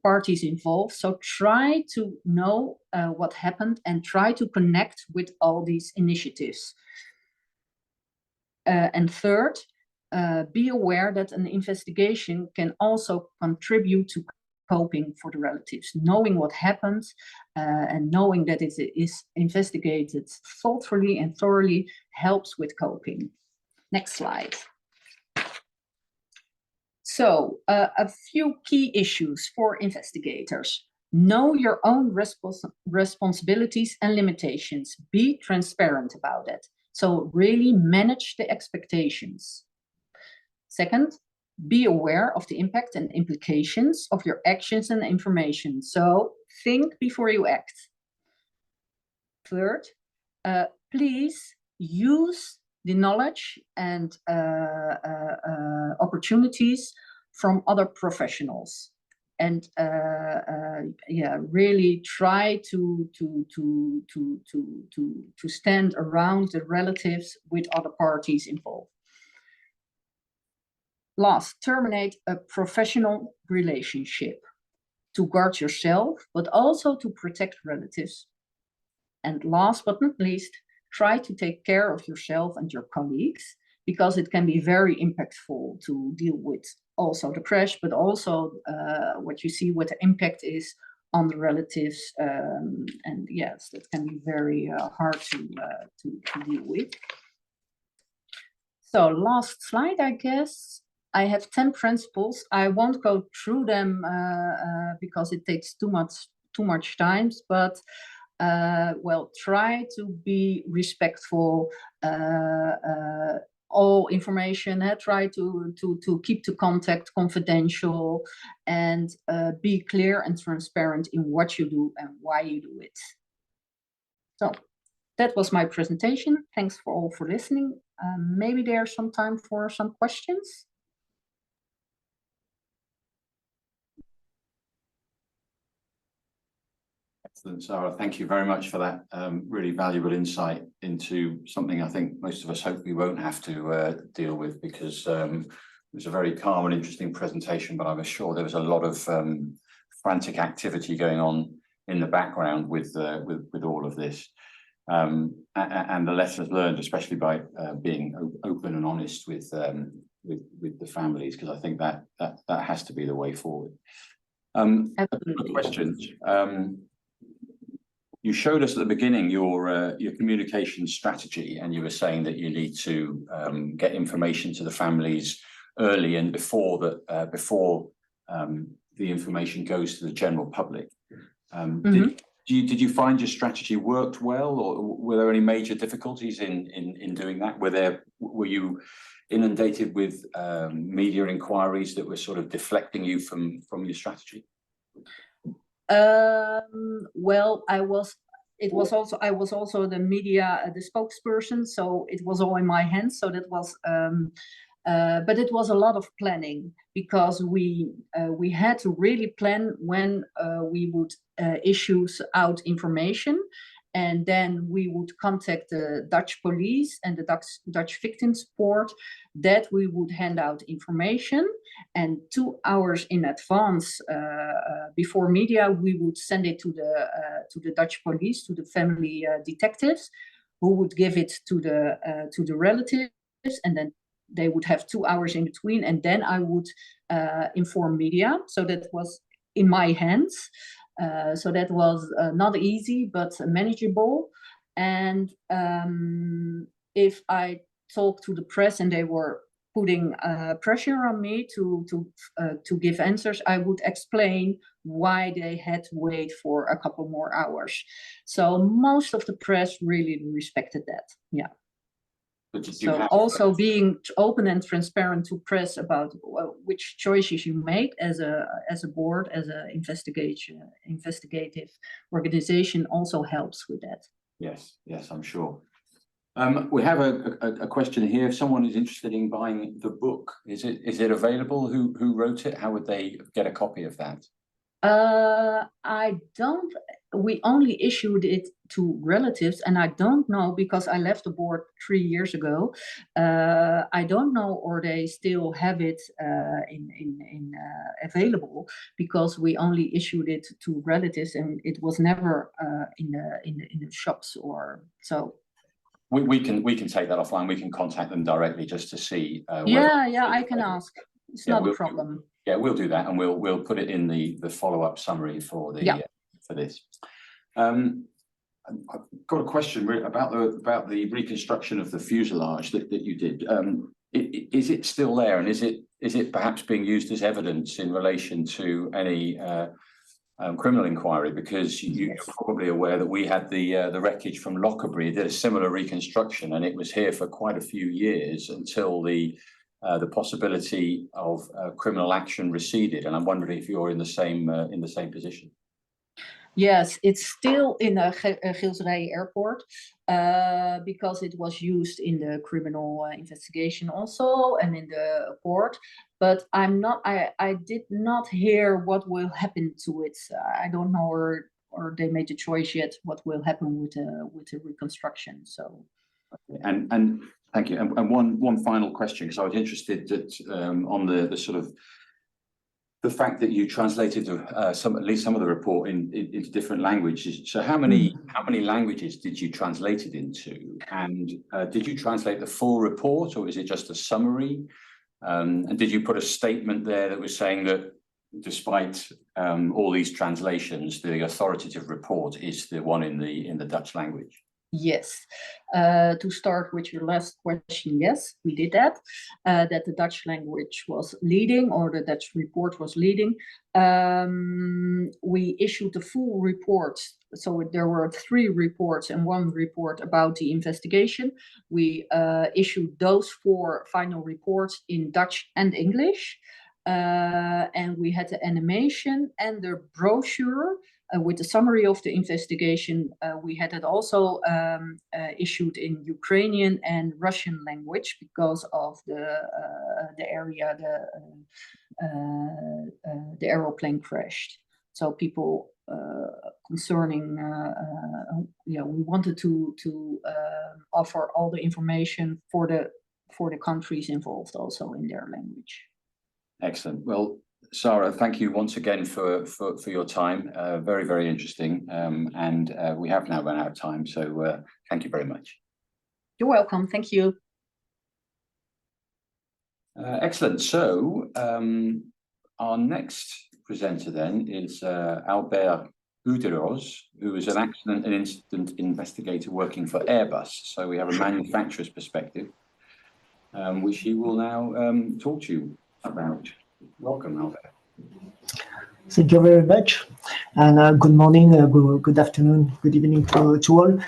parties involved. So try to know what happened and try to connect with all these initiatives. And third, be aware that an investigation can also contribute to coping for the relatives. Knowing what happened and knowing that it is investigated thoughtfully and thoroughly helps with coping. Next slide. So a few key issues for investigators. Know your own responsibilities and limitations. Be transparent about it. So really manage the expectations. Second, be aware of the impact and implications of your actions and information. So think before you act. Third, please use the knowledge and opportunities from other professionals. And yeah, really try to stand around the relatives with other parties involved. Last, terminate a professional relationship to guard yourself, but also to protect relatives. And last but not least, try to take care of yourself and your colleagues, because it can be very impactful to deal with also the crash, but also what you see, what the impact is on the relatives. And yes, that can be very hard to deal with. So last slide, I guess. I have 10 principles. I won't go through them because it takes too much time, but well, try to be respectful. All information, try to keep the contact confidential, and be clear and transparent in what you do and why you do it. So that was my presentation. Thanks for all for listening. Maybe there's some time for some questions. Excellent, Sarah. Thank you very much for that really valuable insight into something I think most of us hope we won't have to deal with, because it was a very calm and interesting presentation, but I'm sure there was a lot of frantic activity going on in the background with all of this. And the lessons learned, especially by being open and honest with the families, because I think that has to be the way forward. Absolutely. Questions. You showed us at the beginning your communication strategy, and you were saying that you need to get information to the families early and before the information goes to the general public. Did you find your strategy worked well, or were there any major difficulties in doing that? Were you inundated with media inquiries that were sort of deflecting you from your strategy? Well, I was also the media, the spokesperson, so it was all in my hands. So that was, but it was a lot of planning, because we had to really plan when we would issue out information, and then we would contact the Dutch police and the Dutch victim support, that we would hand out information, and 2 hours in advance before media, we would send it to the Dutch police, to the family detectives, who would give it to the relatives, and then they would have 2 hours in between, and then I would inform media. So that was in my hands. So that was not easy, but manageable. And if I talked to the press and they were putting pressure on me to give answers, I would explain why they had to wait for a couple more hours. So most of the press really respected that. Yeah. So also being open and transparent to press about which choices you make as a board, as an investigative organization, also helps with that. Yes, I'm sure. We have a question here. If someone is interested in buying the book, is it available? Who wrote it? How would they get a copy of that? We only issued it to relatives, and I don't know, because I left the board 3 years ago. I don't know, or they still have it available, because we only issued it to relatives, and it was never in the shops or so. We can take that offline. We can contact them directly just to see. Yeah, I can ask. It's not a problem. Yeah, we'll do that, and we'll put it in the follow-up summary for for this. I've got a question about the reconstruction of the fuselage that you did. Is it still there, and is it perhaps being used as evidence in relation to any criminal inquiry? Because you're probably aware that we had the wreckage from Lockerbie, did a similar reconstruction, and it was here for quite a few years until the possibility of criminal action receded. And I'm wondering if you're in the same position. Yes, it's still in Gilserijen Airport, because it was used in the criminal investigation also, and in the court. But I did not hear what will happen to it. I don't know, or they made the choice yet what will happen with the reconstruction. So. And thank you. And one final question, because I was interested that on the sort of the fact that you translated at least some of the report into different languages. So how many languages did you translate it into? And did you translate the full report, or is it just a summary? And did you put a statement there that was saying that despite all these translations, the authoritative report is the one in the Dutch language? Yes. To start with your last question, yes, we did that. That the Dutch language was leading, or the Dutch report was leading. We issued the full report so there were 3 reports and 1 report about the investigation. We issued those 4 final reports in Dutch and English. And we had the animation and the brochure with the summary of the investigation. We had it also issued in Ukrainian and Russian language because of the area the aeroplane crashed. So people concerning, we wanted to offer all the information for the countries involved also in their language. Excellent. Well, Sarah, thank you once again for your time. Very, very interesting. And we have now run out of time, so thank you very much. You're welcome. Thank you. Excellent. So our next presenter then is Albert Uderos, who is an accident and incident investigator working for Airbus. So we have a manufacturer's perspective, which he will now talk to you about. Welcome, Albert. Thank you very much, and good morning, good afternoon, good evening to all.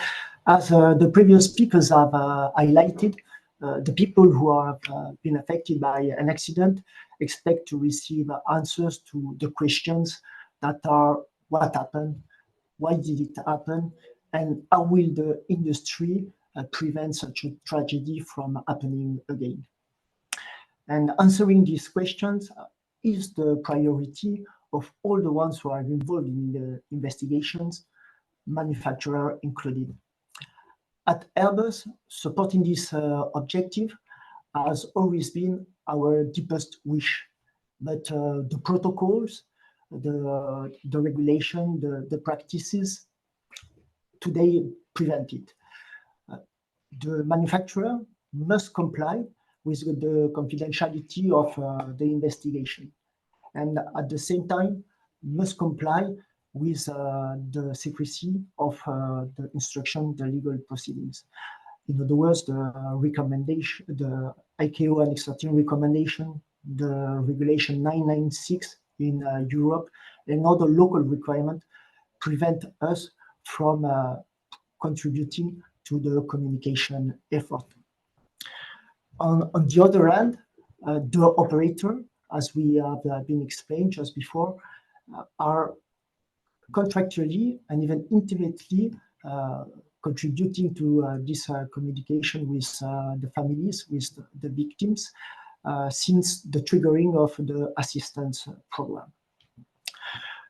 As the previous speakers have highlighted, the people who have been affected by an accident expect to receive answers to the questions that are: what happened, why did it happen, and how will the industry prevent such a tragedy from happening again? And answering these questions is the priority of all the ones who are involved in the investigations, manufacturer included. At Airbus, supporting this objective has always been our deepest wish, but the protocols, the regulation, the practices today prevent it. The manufacturer must comply with the confidentiality of the investigation, and at the same time must comply with the secrecy of the instruction, the legal proceedings. In other words, the recommendation, the ICAO Annex 13 recommendation, the regulation 996 in Europe, and other local requirements prevent us from contributing to the communication effort. On the other hand, the operator, as we have been explained just before, are contractually and even intimately contributing to this communication with the families, with the victims, since the triggering of the assistance program.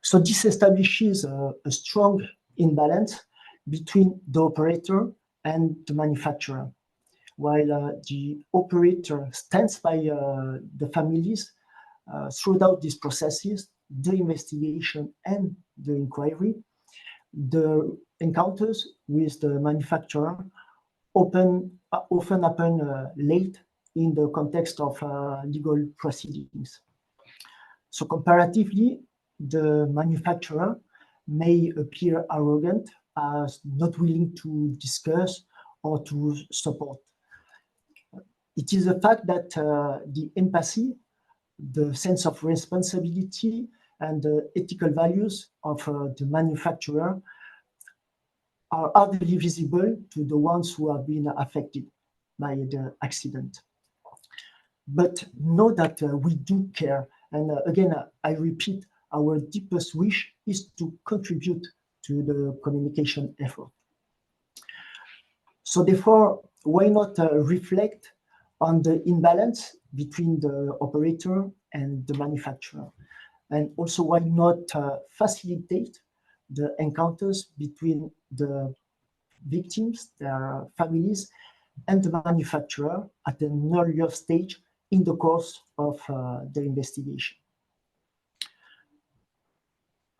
So this establishes a strong imbalance between the operator and the manufacturer. While the operator stands by the families throughout these processes, the investigation and the inquiry, the encounters with the manufacturer often happen late in the context of legal proceedings. So comparatively, the manufacturer may appear arrogant as not willing to discuss or to support. It is a fact that the empathy, the sense of responsibility, and the ethical values of the manufacturer are hardly visible to the ones who have been affected by the accident. But know that we do care. And again, I repeat, our deepest wish is to contribute to the communication effort. So therefore, why not reflect on the imbalance between the operator and the manufacturer? And also, why not facilitate the encounters between the victims, their families, and the manufacturer at an earlier stage in the course of the investigation?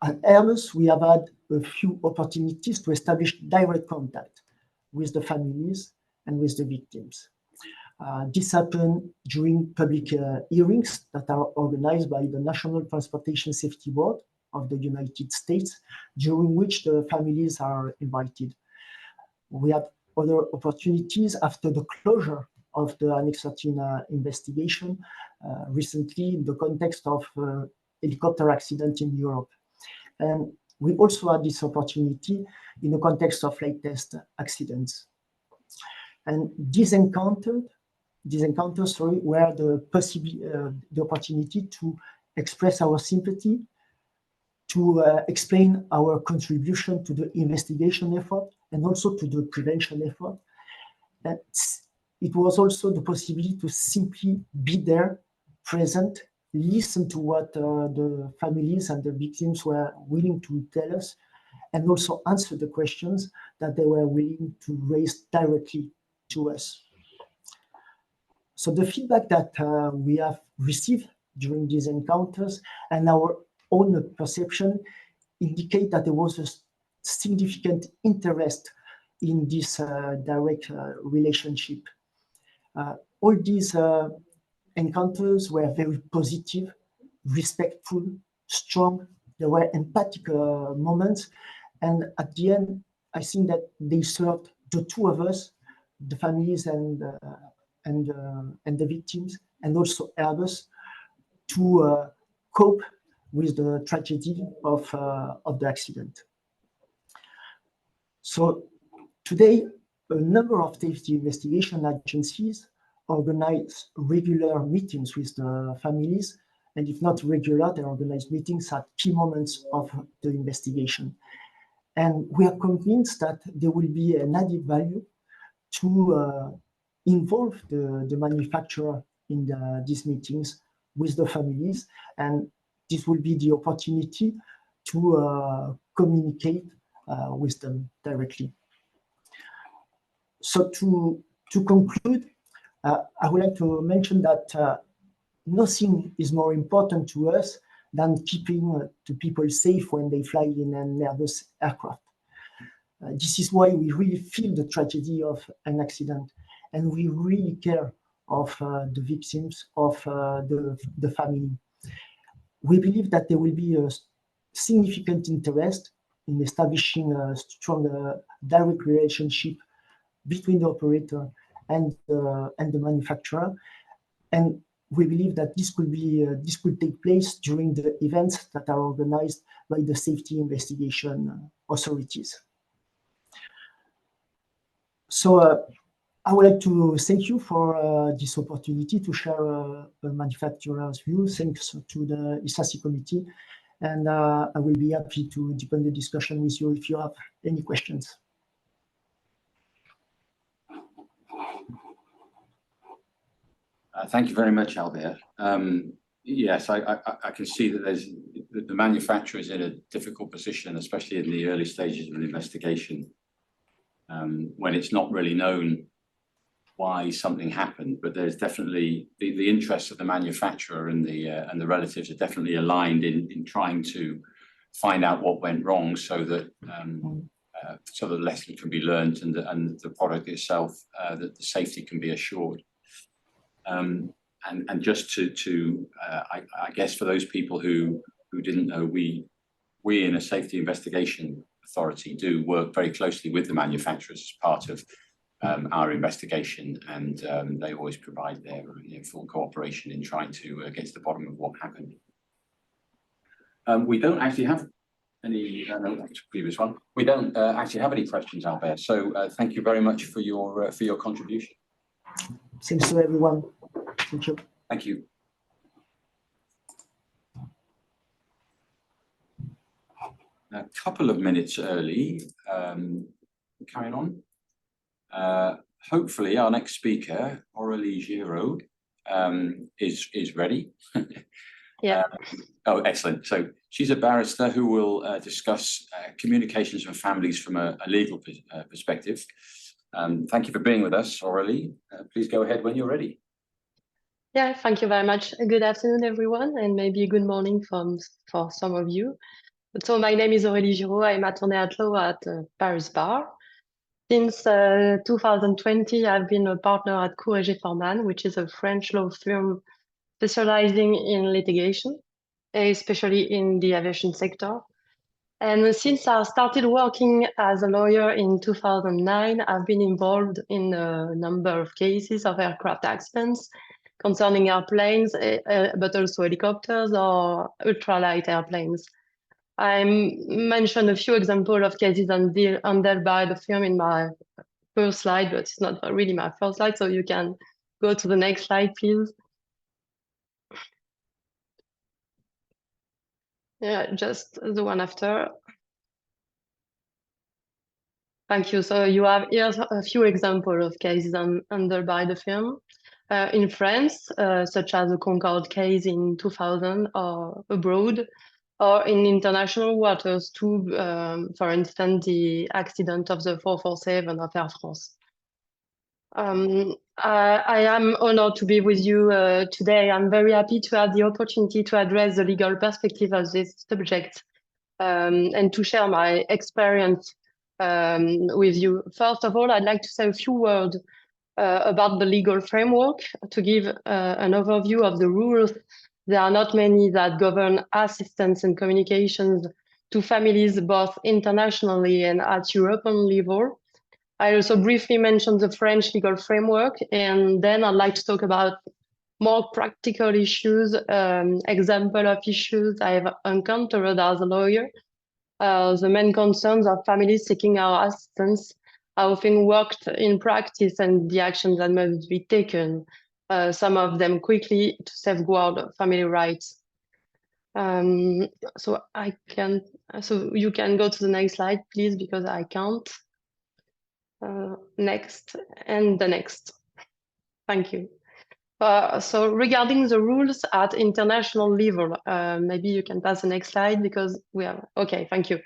At Airbus, we have had a few opportunities to establish direct contact with the families and with the victims. This happened during public hearings that are organized by the National Transportation Safety Board of the United States, during which the families are invited. We had other opportunities after the closure of the Annex 13 investigation, recently in the context of helicopter accident in Europe. And we also had this opportunity in the context of flight test accidents. And these encounters, were the opportunity to express our sympathy, to explain our contribution to the investigation effort and also to the prevention effort. And it was also the possibility to simply be there, present, listen to what the families and the victims were willing to tell us, and also answer the questions that they were willing to raise directly to us. So the feedback that we have received during these encounters and our own perception indicate that there was a significant interest in this direct relationship. All these encounters were very positive, respectful, strong. There were empathic moments. And at the end, I think that they served the two of us, the families and the victims, and also Airbus, to cope with the tragedy of the accident. So today, a number of safety investigation agencies organize regular meetings with the families, and if not regular, they organize meetings at key moments of the investigation. And we are convinced that there will be an added value to involve the manufacturer in these meetings with the families, and this will be the opportunity to communicate with them directly. So to conclude, I would like to mention that nothing is more important to us than keeping the people safe when they fly in an Airbus aircraft. This is why we really feel the tragedy of an accident, and we really care of the victims, of the family. We believe that there will be a significant interest in establishing a strong direct relationship between the operator and the manufacturer, and we believe that this could take place during the events that are organized by the safety investigation authorities. So I would like to thank you for this opportunity to share a manufacturer's view. Thanks to the ESASI committee, and I will be happy to deepen the discussion with you if you have any questions. Thank you very much, Albert. Yes, I can see that the manufacturer is in a difficult position, especially in the early stages of an investigation, when it's not really known why something happened. But there's definitely the interests of the manufacturer and the relatives are definitely aligned in trying to find out what went wrong, so that the lesson can be learned and the product itself, that the safety can be assured. And just I guess for those people who didn't know, we in a safety investigation authority do work very closely with the manufacturers as part of our investigation, and they always provide their full cooperation in trying to get to the bottom of what happened. We don't actually have any, no, that's the previous one. We don't actually have any questions, Albert. So thank you very much for your contribution. Thanks to everyone. Thank you. Thank you. A couple of minutes early, carrying on. Hopefully our next speaker, Aurélie Giraud, is ready. Yeah. Oh, excellent. So she's a barrister who will discuss communications with families from a legal perspective. Thank you for being with us, Aurélie. Please go ahead when you're ready. Yeah, thank you very much. Good afternoon, everyone, and maybe good morning for some of you. So my name is Aurélie Giraud. I'm attorney at law at Paris Bar. Since 2020, I've been a partner at Courrèges Forman, which is a French law firm specializing in litigation, especially in the aviation sector. And since I started working as a lawyer in 2009, I've been involved in a number of cases of aircraft accidents concerning airplanes, but also helicopters or ultralight airplanes. I mentioned a few examples of cases handled by the firm in my first slide, but it's not really my first slide, so you can go to the next slide, please. Yeah, just the one after. Thank you. So you have here a few examples of cases handled by the firm. In France, such as the Concorde case in 2000, or abroad, or in international waters too, for instance, the accident of the 447 of Air France. I am honored to be with you today. I'm very happy to have the opportunity to address the legal perspective of this subject and to share my experience with you. First of all, I'd like to say a few words about the legal framework to give an overview of the rules. There are not many that govern assistance and communications to families both internationally and at European level. I also briefly mentioned the French legal framework, and then I'd like to talk about more practical issues, example of issues I've encountered as a lawyer. The main concerns of families seeking our assistance, how things worked in practice, and the actions that must be taken, some of them quickly to safeguard family rights. So you can go to the next slide, please, because I can't. Next, and the next. Thank you. So regarding the rules at international level, maybe you can pass the next slide because we have, okay, thank you.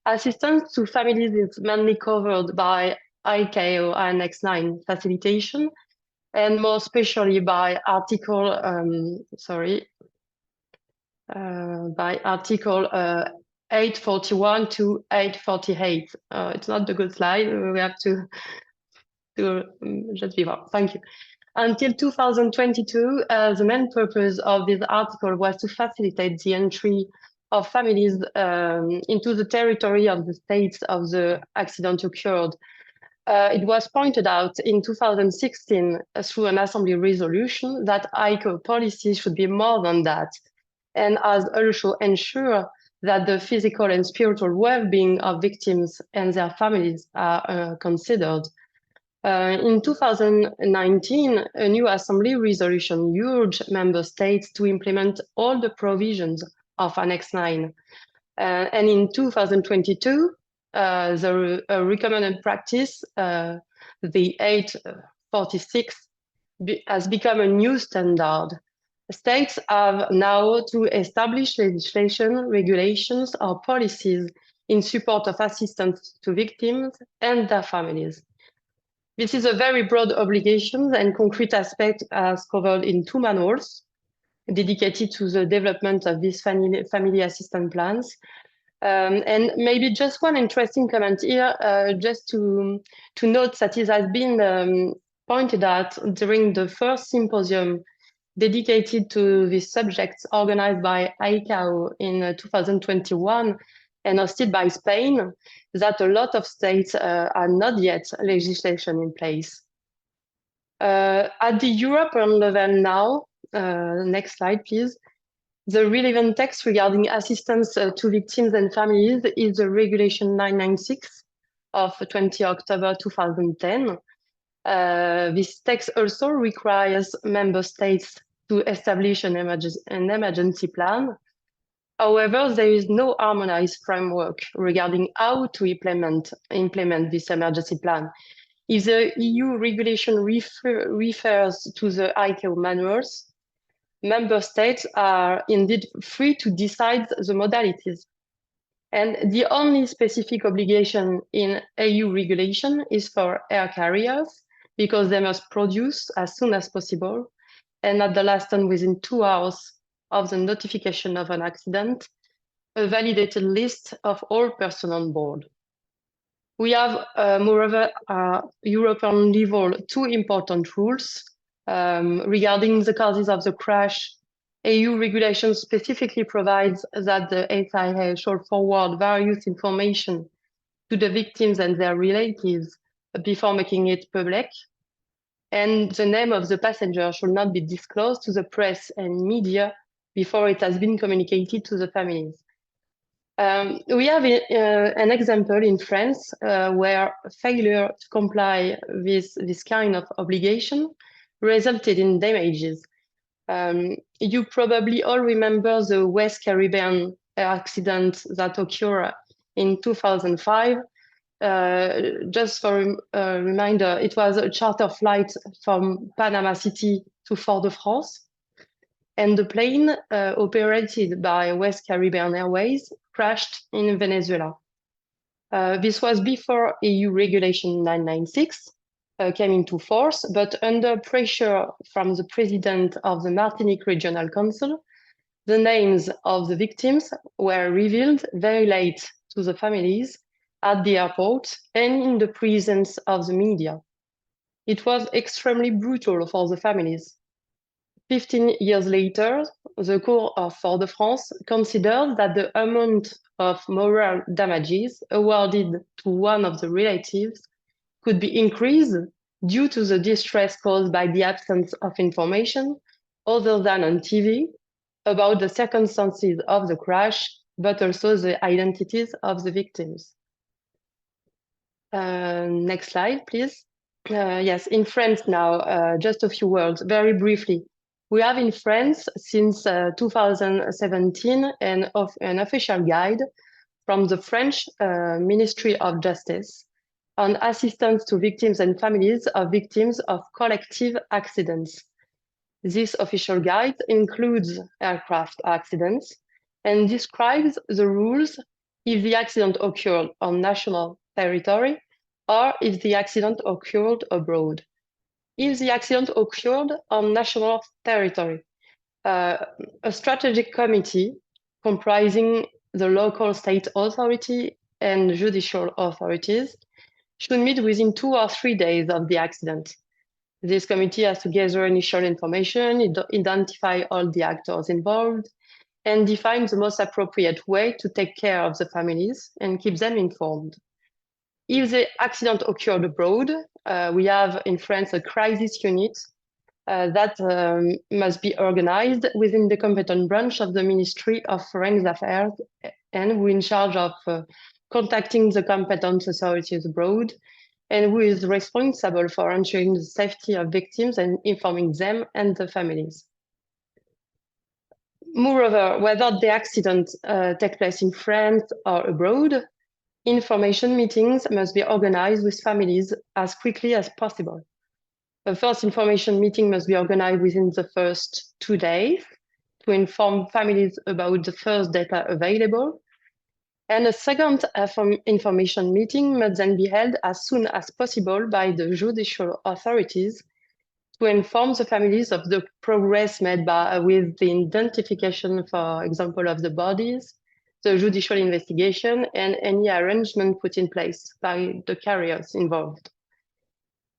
Assistance to families is mainly covered by ICAO Annex 9 facilitation, and more especially by Article, by Article 841 to 848. It's not the good slide, we have to just be more. Thank you. Until 2022, the main purpose of this article was to facilitate the entry of families into the territory of the states of the accident occurred. It was pointed out in 2016 through an assembly resolution that ICAO policy should be more than that, and as also ensure that the physical and spiritual well-being of victims and their families are considered. In 2019, a new assembly resolution urged member states to implement all the provisions of Annex 9. And in 2022, the recommended practice, the 846, has become a new standard. States have now to establish legislation, regulations, or policies in support of assistance to victims and their families. This is a very broad obligation, and concrete aspect as covered in 2 manuals dedicated to the development of these family assistance plans. And maybe just one interesting comment here, just to note that it has been pointed out during the first symposium dedicated to this subject organized by ICAO in 2021 and hosted by Spain, that a lot of states are not yet legislation in place. At the European level now, next slide, please. The relevant text regarding assistance to victims and families is the Regulation 996 of 20 October 2010. This text also requires member states to establish an emergency plan. However, there is no harmonized framework regarding how to implement this emergency plan. If the EU regulation refers to the ICAO manuals, member states are indeed free to decide the modalities. And the only specific obligation in EU regulation is for air carriers, because they must produce as soon as possible, and at the last time within 2 hours of the notification of an accident, a validated list of all persons on board. We have, moreover, European level 2 important rules regarding the causes of the crash. EU regulation specifically provides that the SIA should forward various information to the victims and their relatives before making it public. And the name of the passenger should not be disclosed to the press and media before it has been communicated to the families. We have an example in France where failure to comply with this kind of obligation resulted in damages. You probably all remember the West Caribbean accident that occurred in 2005. Just for a reminder, it was a charter flight from Panama City to Fort-de-France, and the plane operated by West Caribbean Airways crashed in Venezuela. This was before EU Regulation 996 came into force, but under pressure from the president of the Martinique Regional Council, the names of the victims were revealed very late to the families at the airport and in the presence of the media. It was extremely brutal for the families. 15 years later, the Court of Fort-de-France considered that the amount of moral damages awarded to one of the relatives could be increased due to the distress caused by the absence of information other than on TV about the circumstances of the crash, but also the identities of the victims. Next slide, please. Yes, in France now, just a few words, very briefly. We have in France since 2017 an official guide from the French Ministry of Justice on assistance to victims and families of victims of collective accidents. This official guide includes aircraft accidents and describes the rules if the accident occurred on national territory or if the accident occurred abroad. If the accident occurred on national territory, a strategic committee comprising the local state authority and judicial authorities should meet within 2 or 3 days of the accident. This committee has to gather initial information, identify all the actors involved, and define the most appropriate way to take care of the families and keep them informed. If the accident occurred abroad, we have in France a crisis unit that must be organized within the competent branch of the Ministry of Foreign Affairs, and who is in charge of contacting the competent authorities abroad, and who is responsible for ensuring the safety of victims and informing them and the families. Moreover, whether the accident takes place in France or abroad, information meetings must be organized with families as quickly as possible. The first information meeting must be organized within the first 2 days to inform families about the first data available. And a second information meeting must then be held as soon as possible by the judicial authorities to inform the families of the progress made with the identification, for example, of the bodies, the judicial investigation, and any arrangement put in place by the carriers involved.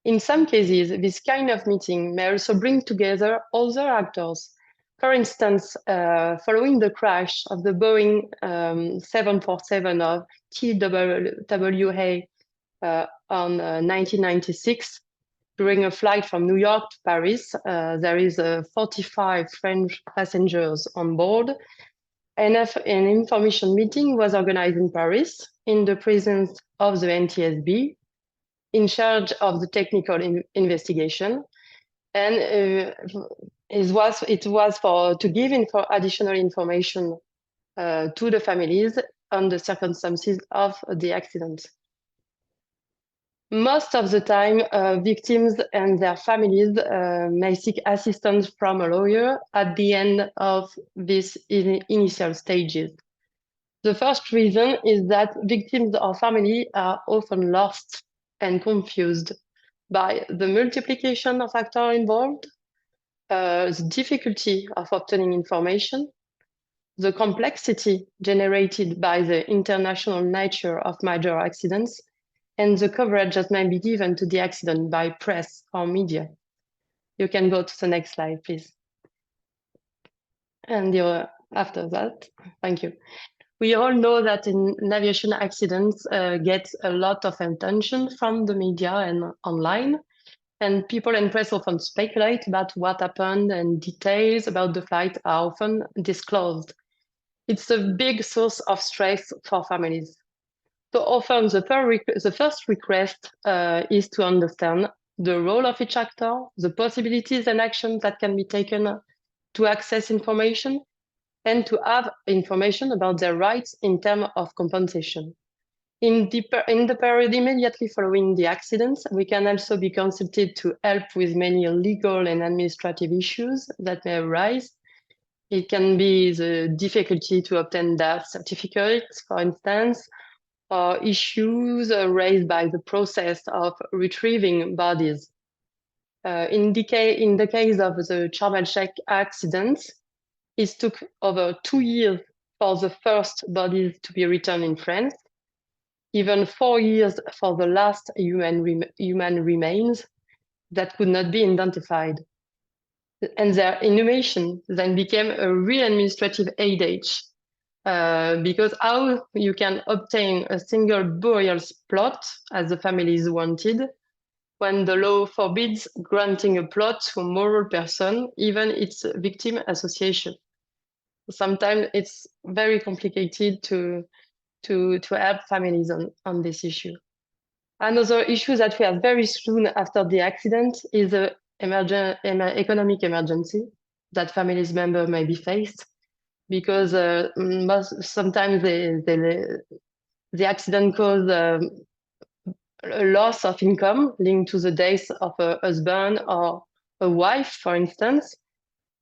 In some cases, this kind of meeting may also bring together other actors. For instance, following the crash of the Boeing 747 of TWA on 1996, during a flight from New York to Paris, there is 45 French passengers on board. And an information meeting was organized in Paris in the presence of the NTSB, in charge of the technical investigation, and it was to give additional information to the families on the circumstances of the accident. Most of the time, victims and their families may seek assistance from a lawyer at the end of these initial stages. The first reason is that victims or family are often lost and confused by the multiplication of actors involved, the difficulty of obtaining information, the complexity generated by the international nature of major accidents, and the coverage that may be given to the accident by press or media. You can go to the next slide, please. And after that, thank you. We all know that in aviation accidents get a lot of attention from the media and online, and people and press often speculate about what happened, and details about the flight are often disclosed. It's a big source of stress for families. So often the first request is to understand the role of each actor, the possibilities and actions that can be taken to access information, and to have information about their rights in terms of compensation. In the period immediately following the accident, we can also be consulted to help with many legal and administrative issues that may arise. It can be the difficulty to obtain death certificates, for instance, or issues raised by the process of retrieving bodies. In the case of the Charmelchek accident, it took over 2 years for the first bodies to be returned in France, even 4 years for the last human remains that could not be identified. And their inhumation then became a real administrative headache, because how you can obtain a single burial plot as the families wanted, when the law forbids granting a plot to a moral person, even its victim association. Sometimes it's very complicated to help families on this issue. Another issue that we have very soon after the accident is the economic emergency that families member may be faced, because sometimes the accident caused a loss of income linked to the death of a husband or a wife, for instance.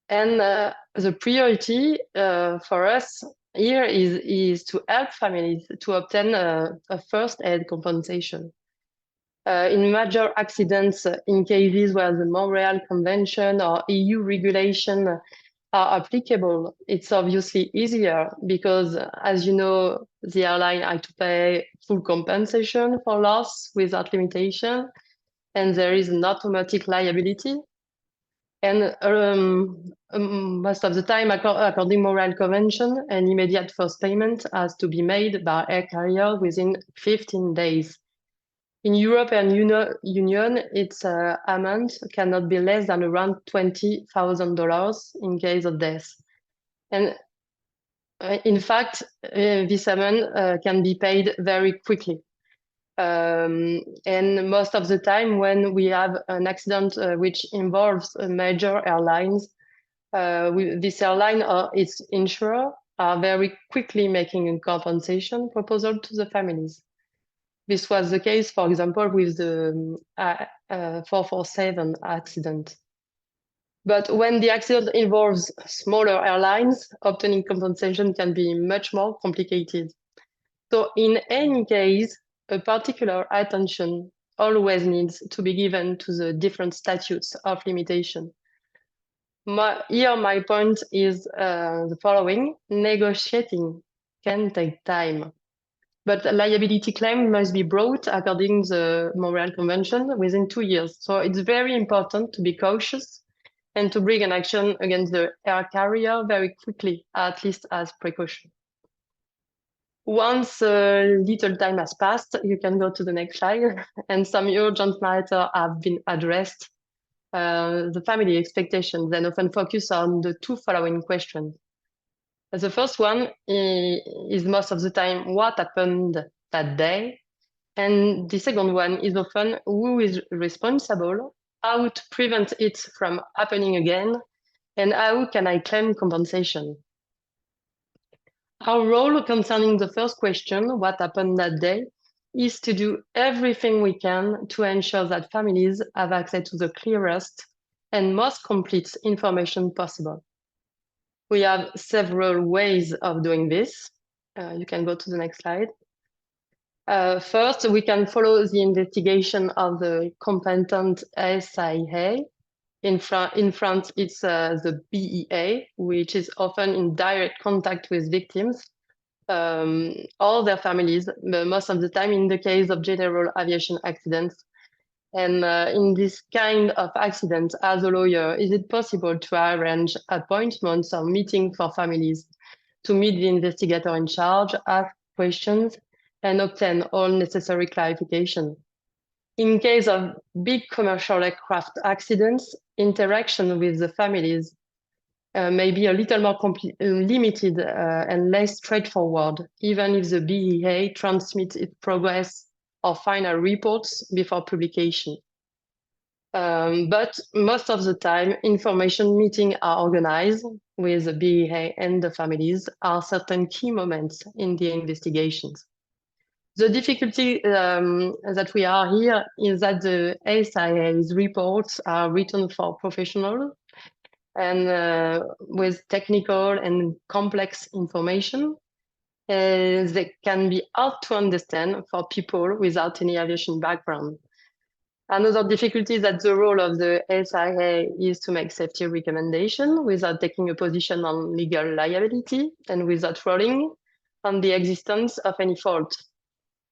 And the priority for us here is to help families to obtain a first aid compensation. In major accidents, in cases where the Montreal Convention or EU regulation are applicable, it's obviously easier because, as you know, the airline had to pay full compensation for loss without limitation, and there is an automatic liability. And most of the time, according Montreal Convention, an immediate first payment has to be made by air carrier within 15 days. In European Union, its amount cannot be less than around $20,000 in case of death. And in fact, this amount can be paid very quickly. And most of the time when we have an accident which involves a major airlines, this airline or its insurer are very quickly making a compensation proposal to the families. This was the case, for example, with the 447 accident. But when the accident involves smaller airlines, obtaining compensation can be much more complicated. So in any case, a particular attention always needs to be given to the different statutes of limitation. My point is the following: negotiating can take time, but a liability claim must be brought according to the Montreal Convention within 2 years. So it's very important to be cautious and to bring an action against the air carrier very quickly, at least as precaution. Once a little time has passed, you can go to the next slide, and some urgent matters have been addressed. The family expectations then often focus on the two following questions. The first one is most of the time what happened that day, and the second one is often who is responsible, how to prevent it from happening again, and how can I claim compensation. Our role concerning the first question, what happened that day, is to do everything we can to ensure that families have access to the clearest and most complete information possible. We have several ways of doing this. You can go to the next slide. First, we can follow the investigation of the competent SIA. In France, it's the BEA, which is often in direct contact with victims, all their families, most of the time in the case of general aviation accidents. And in this kind of accident, as a lawyer, is it possible to arrange appointments or meetings for families to meet the investigator in charge, ask questions, and obtain all necessary clarification? In case of big commercial aircraft accidents, interaction with the families may be a little more limited and less straightforward, even if the BEA transmits its progress or final reports before publication. But most of the time, information meetings are organized with the BEA and the families are certain key moments in the investigations. The difficulty that we are here is that the ESAS's reports are written for professionals and with technical and complex information. They can be hard to understand for people without any aviation background. Another difficulty is that the role of the SIA is to make safety recommendations without taking a position on legal liability and without ruling on the existence of any fault.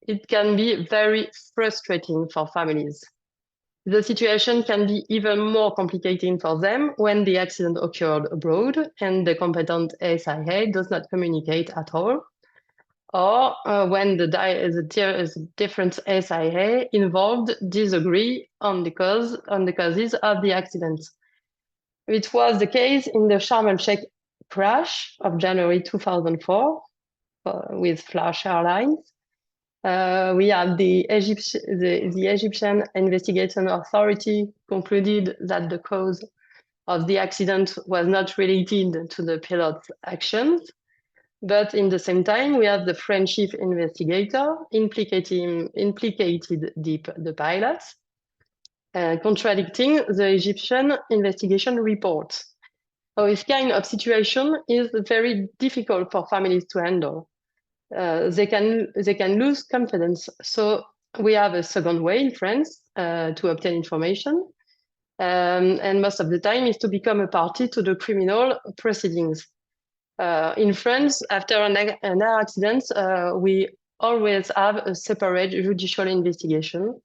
It can be very frustrating for families. The situation can be even more complicated for them when the accident occurred abroad and the competent SIA does not communicate at all, or when the different SIA involved disagree on the causes of the accident. It was the case in the Sharm el-Sheikh crash of January 2004 with Flash Airlines. We have the Egyptian Investigation Authority concluded that the cause of the accident was not related to the pilot's actions. But in the same time, we have the French chief investigator implicated the pilots, contradicting the Egyptian investigation report. So this kind of situation is very difficult for families to handle. They can lose confidence. So we have a second way in France to obtain information, and most of the time is to become a party to the criminal proceedings. In France, after an air accident, we always have a separate judicial investigation.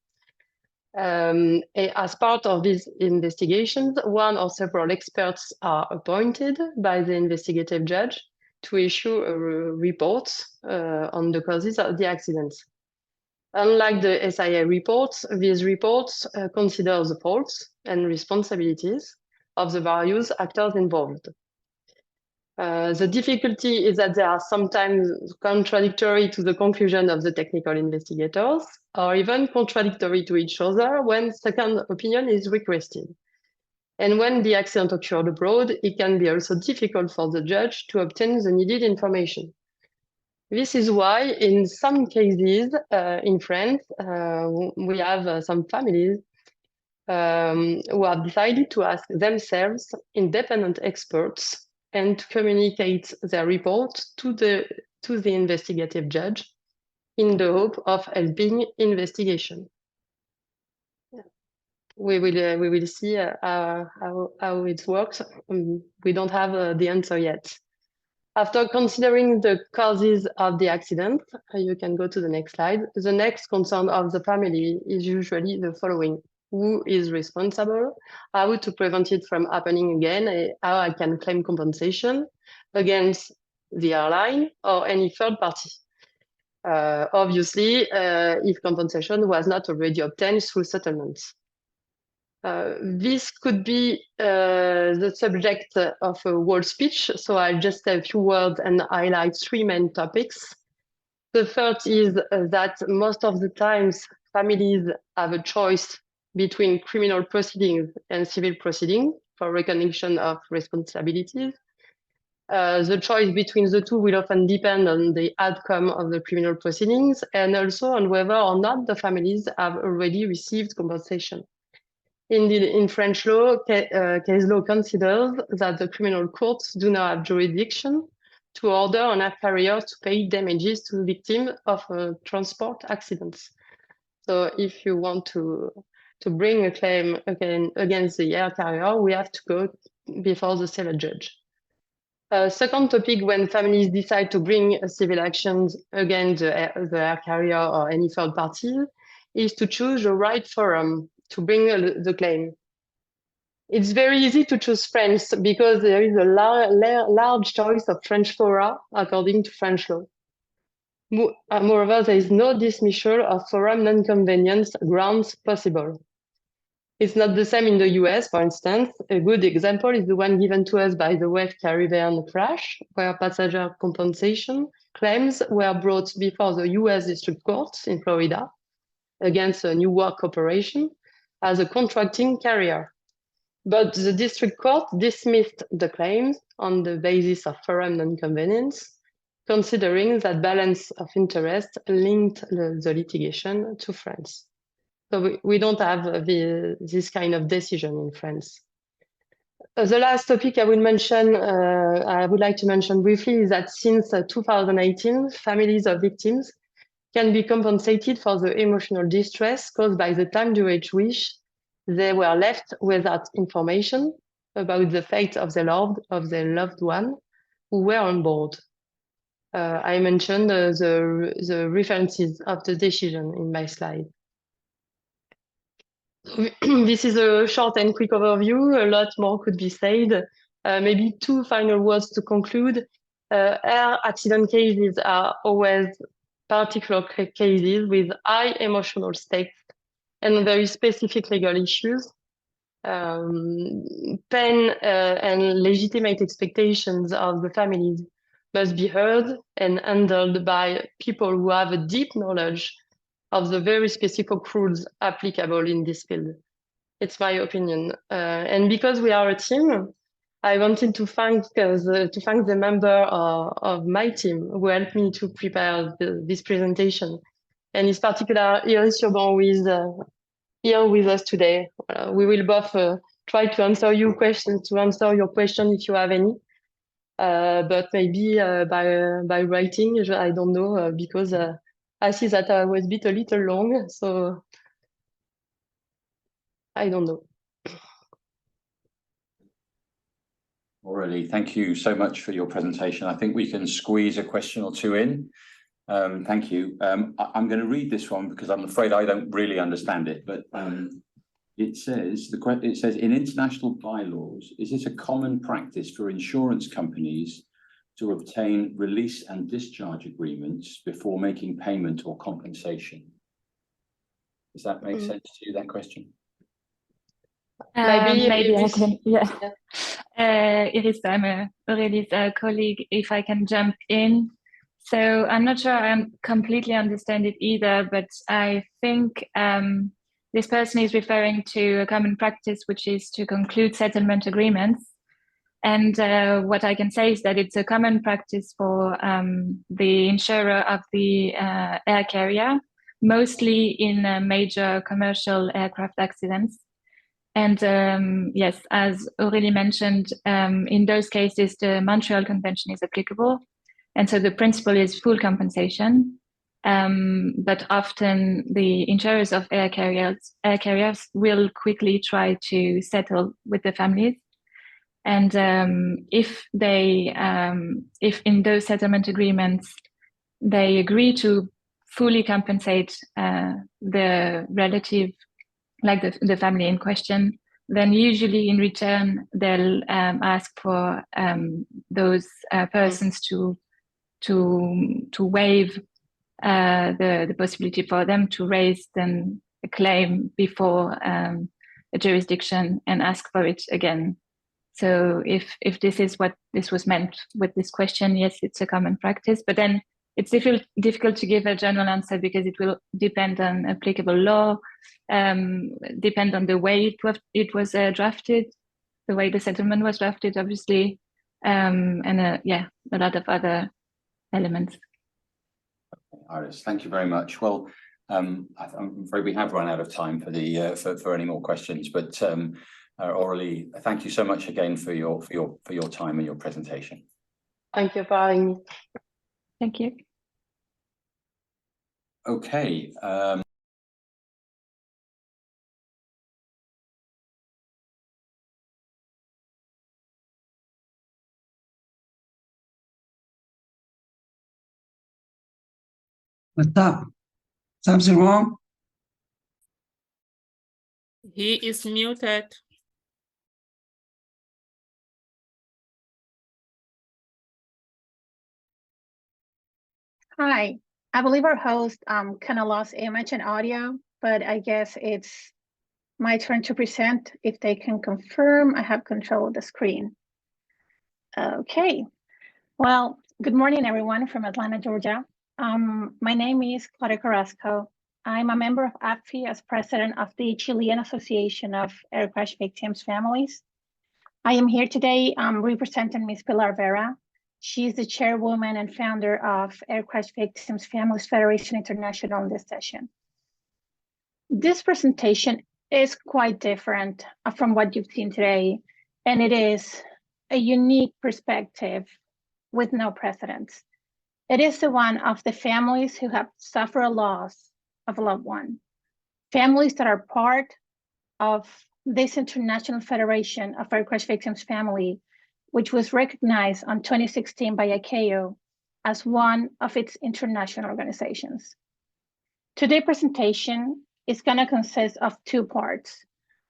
As part of these investigations, one or several experts are appointed by the investigative judge to issue a report on the causes of the accidents. Unlike the SIA reports, these reports consider the faults and responsibilities of the various actors involved. The difficulty is that they are sometimes contradictory to the conclusion of the technical investigators, or even contradictory to each other when second opinion is requested. And when the accident occurred abroad, it can be also difficult for the judge to obtain the needed information. This is why in some cases in France, we have some families who have decided to ask themselves independent experts and to communicate their report to the investigative judge in the hope of helping investigation. We will see how it works. We don't have the answer yet. After considering the causes of the accident, you can go to the next slide. The next concern of the family is usually the following: who is responsible, how to prevent it from happening again, how I can claim compensation against the airline or any third party. Obviously, if compensation was not already obtained through settlements. This could be the subject of a whole speech, so I'll just say a few words and highlight three main topics. The first is that most of the times families have a choice between criminal proceedings and civil proceedings for recognition of responsibilities. The choice between the two will often depend on the outcome of the criminal proceedings and also on whether or not the families have already received compensation. Indeed, in French law, case law considers that the criminal courts do not have jurisdiction to order an air carrier to pay damages to victims of transport accidents. So if you want to bring a claim against the air carrier, we have to go before the civil judge. Second topic, when families decide to bring civil actions against the air carrier or any third party, is to choose the right forum to bring the claim. It's very easy to choose France because there is a large choice of French fora according to French law. Moreover, there is no dismissal of forum non-convenience grounds possible. It's not the same in the US, for instance. A good example is the one given to us by the West Caribbean crash, where passenger compensation claims were brought before the US District Court in Florida against a Newark corporation as a contracting carrier. But the district court dismissed the claims on the basis of forum non-convenience, considering that balance of interest linked the litigation to France. So we don't have this kind of decision in France. The last topic I will mention, I would like to mention briefly, is that since 2018, families of victims can be compensated for the emotional distress caused by the time during which they were left without information about the fate of their loved one who were on board. I mentioned the references of the decision in my slide. This is a short and quick overview. A lot more could be said. Maybe two final words to conclude. Air accident cases are always particular cases with high emotional stakes and very specific legal issues. Pain and legitimate expectations of the families must be heard and handled by people who have a deep knowledge of the very specific rules applicable in this field. It's my opinion. And because we are a team, I wanted to thank the member of my team who helped me to prepare this presentation. And in particular, Iris Urban, who is here with us today. We will both try to answer your question if you have any. But maybe by writing, I don't know, because I see that I was a little long, so I don't know. Aurélie, thank you so much for your presentation. I think we can squeeze a question or two in. Thank you. I'm going to read this one because I'm afraid I don't really understand it, but it says in international bylaws, is it a common practice for insurance companies to obtain release and discharge agreements before making payment or compensation? Does that make sense to you, that question? Maybe I can, Iris, I'm Aurélie's colleague, if I can jump in. So I'm not sure I completely understand it either, but I think this person is referring to a common practice, which is to conclude settlement agreements. And what I can say is that it's a common practice for the insurer of the air carrier, mostly in major commercial aircraft accidents. And yes, as Aurélie mentioned, in those cases, the Montreal Convention is applicable. And so the principle is full compensation. But often the insurers of air carriers will quickly try to settle with the families. And if in those settlement agreements, they agree to fully compensate the relative, like the family in question, then usually in return, they'll ask for those persons to waive the possibility for them to raise then a claim before a jurisdiction and ask for it again. So if this is what this was meant with this question, yes, it's a common practice, but then it's difficult to give a general answer because it will depend on applicable law, depend on the way it was drafted, the way the settlement was drafted, obviously, and a lot of other elements. Iris, thank you very much. Well, I'm afraid we have run out of time for the for any more questions, but Aurélie, thank you so much again for your time and your presentation. Thank you for having me. Thank you. Okay. What's up? Something wrong? He is muted. Hi, I believe our host kind of lost image and audio, but I guess it's my turn to present. If they can confirm, I have control of the screen. Okay. Well, good morning, everyone from Atlanta, Georgia. My name is Claudia Carrasco. I'm a member of AFI as president of the Chilean Association of Air Crash Victims' Families. I am here today representing Ms. Pilar Vera. She's the chairwoman and founder of Air Crash Victims' Families Federation International in this session. This presentation is quite different from what you've seen today, and it is a unique perspective with no precedents. It is the one of the families who have suffered a loss of a loved one, families that are part of this International Federation of Air Crash Victims' Family, which was recognized in 2016 by ICAO as one of its international organizations. Today's presentation is going to consist of two parts.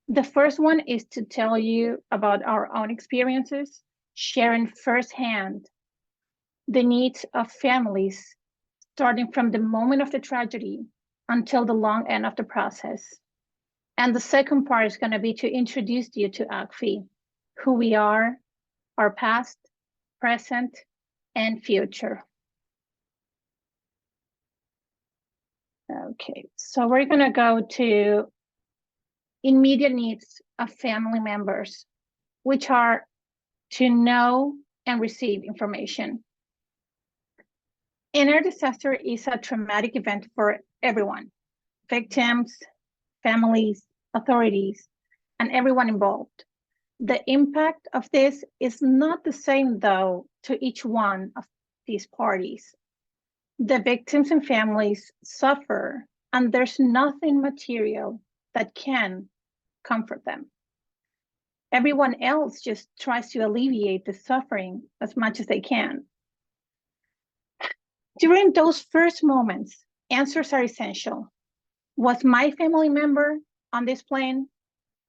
The first one is to tell you about our own experiences, sharing firsthand the needs of families, starting from the moment of the tragedy until the long end of the process. And the second part is going to be to introduce you to ACFI, who we are, our past, present, and future. Okay, so we're going to go to immediate needs of family members, which are to know and receive information. An air disaster is a traumatic event for everyone, victims, families, authorities, and everyone involved. The impact of this is not the same, though, to each one of these parties. The victims and families suffer, and there's nothing material that can comfort them. Everyone else just tries to alleviate the suffering as much as they can. During those first moments, answers are essential. Was my family member on this plane?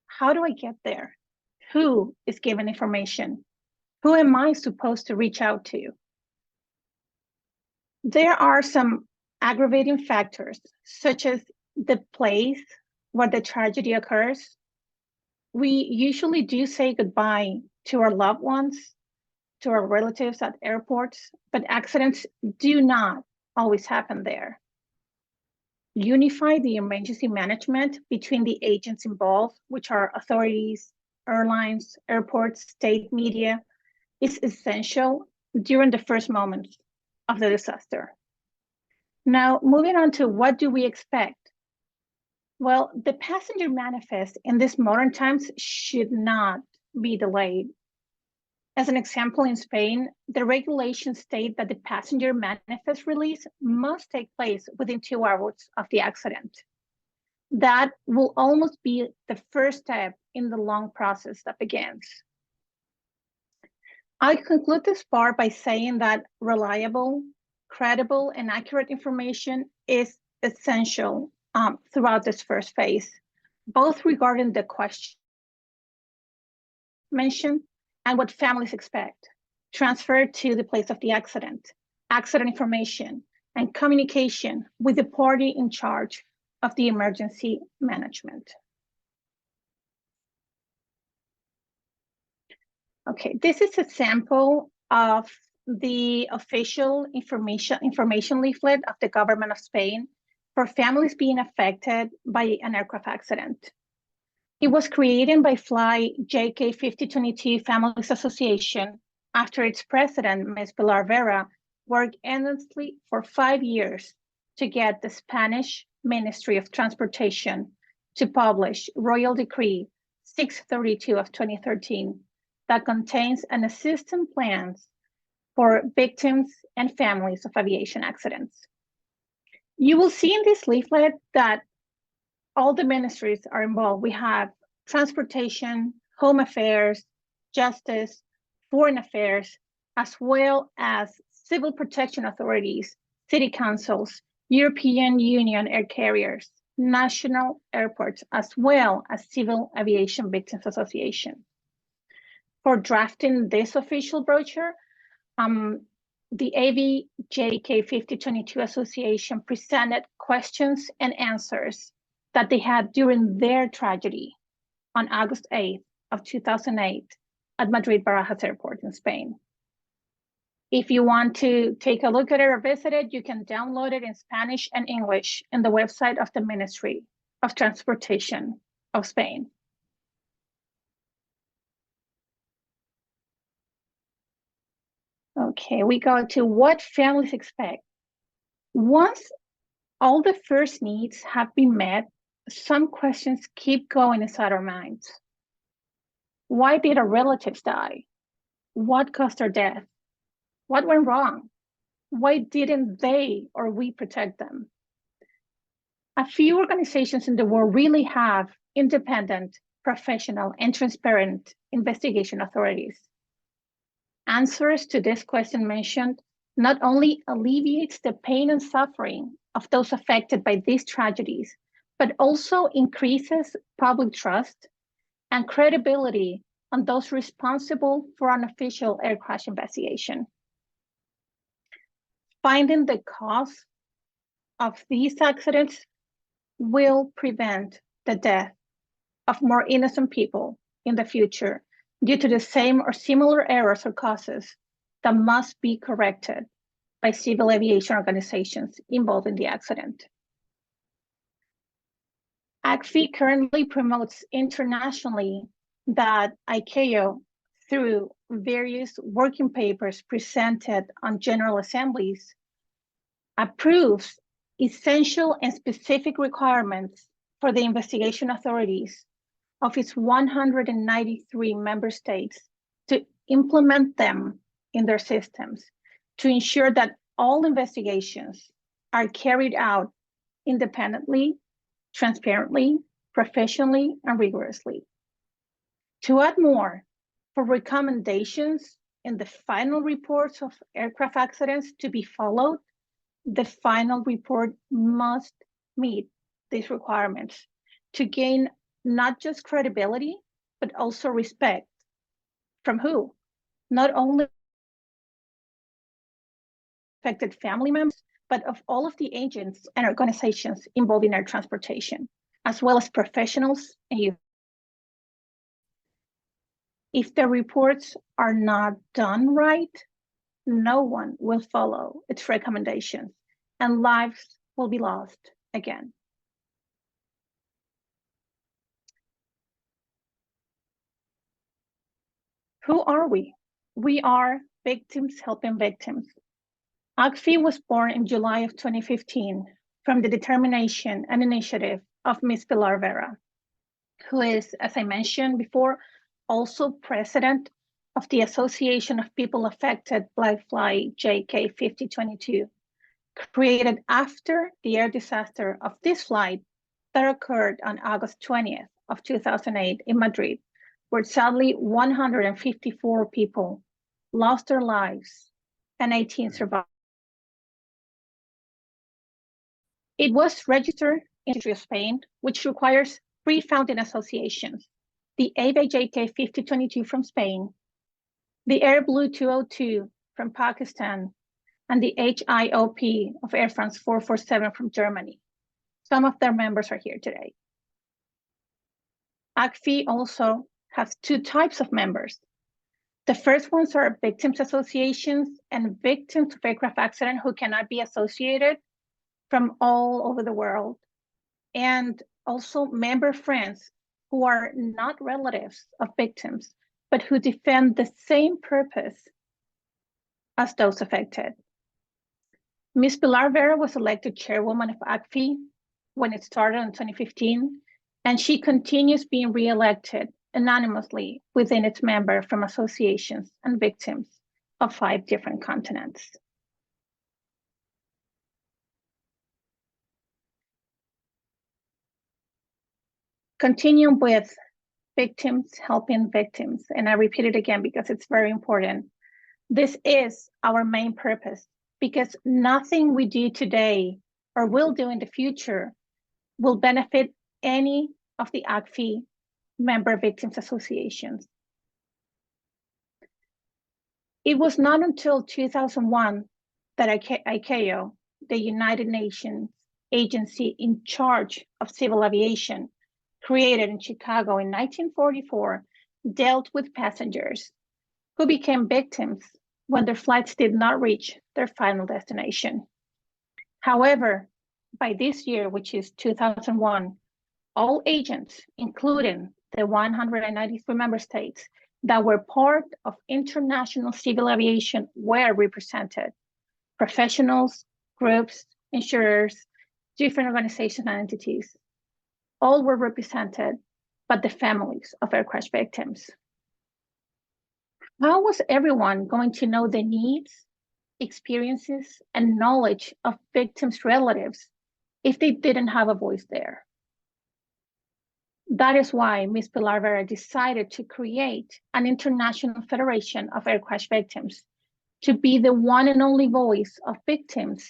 How do I get there? Who is given information? Who am I supposed to reach out to? There are some aggravating factors, such as the place where the tragedy occurs. We usually do say goodbye to our loved ones, to our relatives at airports, but accidents do not always happen there. Unify the emergency management between the agents involved, which are authorities, airlines, airports, state media, is essential during the first moments of the disaster. Now, moving on to what do we expect? Well, the passenger manifest in these modern times should not be delayed. As an example, in Spain, the regulations state that the passenger manifest release must take place within 2 hours of the accident. That will almost be the first step in the long process that begins. I conclude this part by saying that reliable, credible, and accurate information is essential throughout this first phase, both regarding the question mentioned and what families expect, transferred to the place of the accident, accident information, and communication with the party in charge of the emergency management. Okay, this is a sample of the official information leaflet of the government of Spain for families being affected by an aircraft accident. It was created by Fly JK 5022 Families Association after its president, Ms. Pilar Vera, worked endlessly for 5 years to get the Spanish Ministry of Transportation to publish Royal Decree 632 of 2013 that contains an assistance plan for victims and families of aviation accidents. You will see in this leaflet that all the ministries are involved. We have transportation, home affairs, justice, foreign affairs, as well as civil protection authorities, city councils, European Union air carriers, national airports, as well as Civil Aviation Victims Association. For drafting this official brochure, the AVJK 5022 Association presented questions and answers that they had during their tragedy on August 8th of 2008 at Madrid Barajas Airport in Spain. If you want to take a look at it or visit it, you can download it in Spanish and English in the website of the Ministry of Transportation of Spain. Okay, we go to what families expect. Once all the first needs have been met, some questions keep going inside our minds. Why did our relatives die? What caused their death? What went wrong? Why didn't they or we protect them? A few organizations in the world really have independent, professional, and transparent investigation authorities. Answers to this question mentioned not only alleviates the pain and suffering of those affected by these tragedies, but also increases public trust and credibility on those responsible for an official air crash investigation. Finding the cause of these accidents will prevent the death of more innocent people in the future due to the same or similar errors or causes that must be corrected by civil aviation organizations involved in the accident. ACFI currently promotes internationally that ICAO, through various working papers presented on General Assemblies, approves essential and specific requirements for the investigation authorities of its 193 member states to implement them in their systems to ensure that all investigations are carried out independently, transparently, professionally, and rigorously. To add more, for recommendations in the final reports of aircraft accidents to be followed, the final report must meet these requirements to gain not just credibility, but also respect. From who? Not only affected family members, but of all of the agents and organizations involved in air transportation, as well as professionals and youth. If the reports are not done right, no one will follow its recommendations and lives will be lost again. Who are we? We are victims helping victims. ACFI was born in July of 2015 from the determination and initiative of Ms. Pilar Vera, who is, as I mentioned before, also president of the Association of People Affected by Flight JK 5022, created after the air disaster of this flight that occurred on August 20th of 2008 in Madrid, where sadly 154 people lost their lives and 18 survived. It was registered in the Ministry of Spain, which requires three founding associations: the AVJK 5022 from Spain, the Air Blue 202 from Pakistan, and the HIOP of Air France 447 from Germany. Some of their members are here today. ACFI also has two types of members. The first ones are victims associations and victims of aircraft accident who cannot be associated from all over the world, and also member friends who are not relatives of victims, but who defend the same purpose as those affected. Ms. Pilar Vera was elected chairwoman of ACFI when it started in 2015, and she continues being re-elected anonymously within its member from associations and victims of 5 different continents. Continuing with victims helping victims, and I repeat it again because it's very important. This is our main purpose, because nothing we do today or will do in the future will benefit any of the ACFI member victims associations. It was not until 2001 that ICAO, the United Nations agency in charge of civil aviation, created in Chicago in 1944, dealt with passengers who became victims when their flights did not reach their final destination. However, by this year, which is 2001, all agents, including the 193 member states that were part of international civil aviation, were represented. Professionals, groups, insurers, different organizations and entities, all were represented, but the families of air crash victims. How was everyone going to know the needs, experiences, and knowledge of victims' relatives if they didn't have a voice there? That is why Ms. Pilar Vera decided to create an international federation of air crash victims to be the one and only voice of victims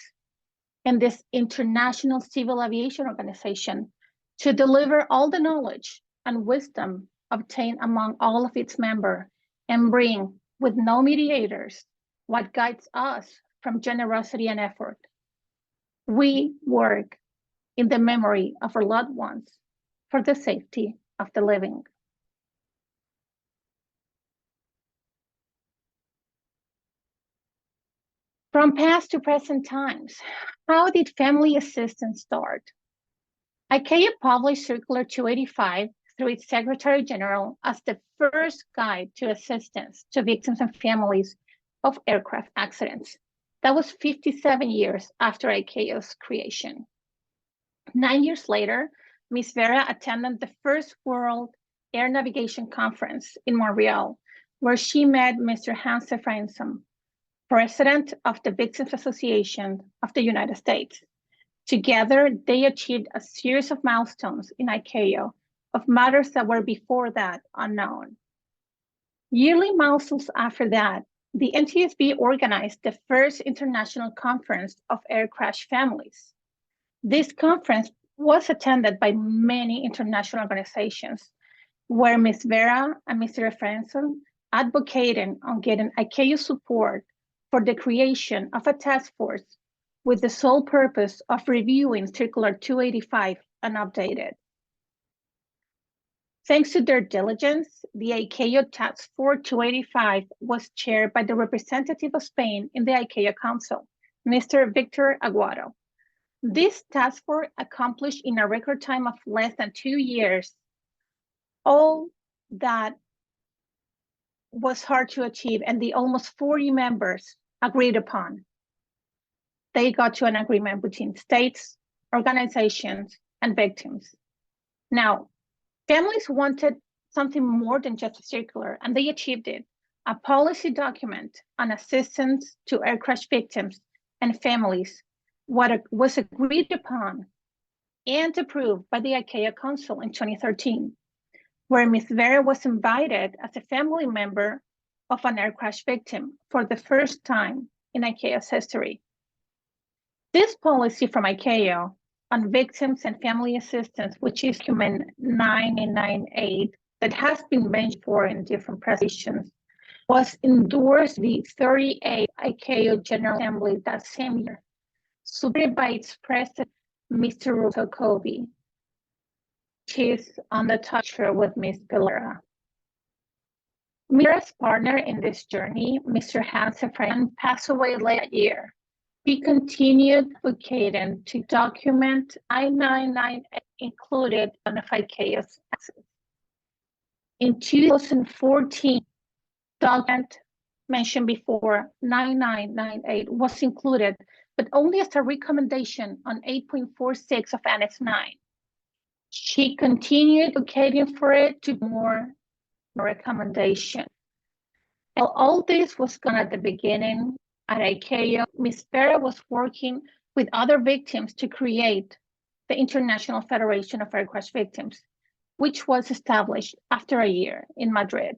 in this international civil aviation organization, to deliver all the knowledge and wisdom obtained among all of its members and bring, with no mediators, what guides us from generosity and effort. We work in the memory of our loved ones for the safety of the living. From past to present times, how did family assistance start? ICAO published Circular 285 through its Secretary General as the first guide to assistance to victims and families of aircraft accidents. That was 57 years after ICAO's creation. 9 years later, Ms. Vera attended the first World Air Navigation Conference in Montreal, where she met Mr. Hans Ephraimson, President of the Victims Association of the United States. Together, they achieved a series of milestones in ICAO of matters that were before that unknown. Yearly milestones after that, the NTSB organized the first international conference of air crash families. This conference was attended by many international organizations, where Ms. Vera and Mr. Ephraimson advocated on getting ICAO support for the creation of a task force with the sole purpose of reviewing Circular 285 and update it. Thanks to their diligence, the ICAO Task Force 285 was chaired by the representative of Spain in the ICAO Council, Mr. Victor Aguado. This task force accomplished in a record time of less than 2 years all that was hard to achieve, and the almost 40 members agreed upon. They got to an agreement between states, organizations, and victims. Now, families wanted something more than just a circular, and they achieved it, a policy document on assistance to air crash victims and families, what was agreed upon and approved by the ICAO Council in 2013, where Ms. Vera was invited as a family member of an air crash victim for the first time in ICAO's history. This policy from ICAO on victims and family assistance, which is document 998, that has been mentioned for in different presentations, was endorsed the 38th ICAO General Assembly that same year, supported by its president, Mr. Russell Covey, which is on the top chair with Ms. Pilar. Mira's partner in this journey, Mr. Hans Ephraimson, passed away last year. He continued advocating to document I-998 included on the ICAO's access. In 2014, document mentioned before, 9998, was included, but only as a recommendation on 8.46 of Annex 9. She continued advocating for it to more recommendation. And all this was done at the beginning at ICAO. Ms. Vera was working with other victims to create the International Federation of Air Crash Victims, which was established after a year in Madrid.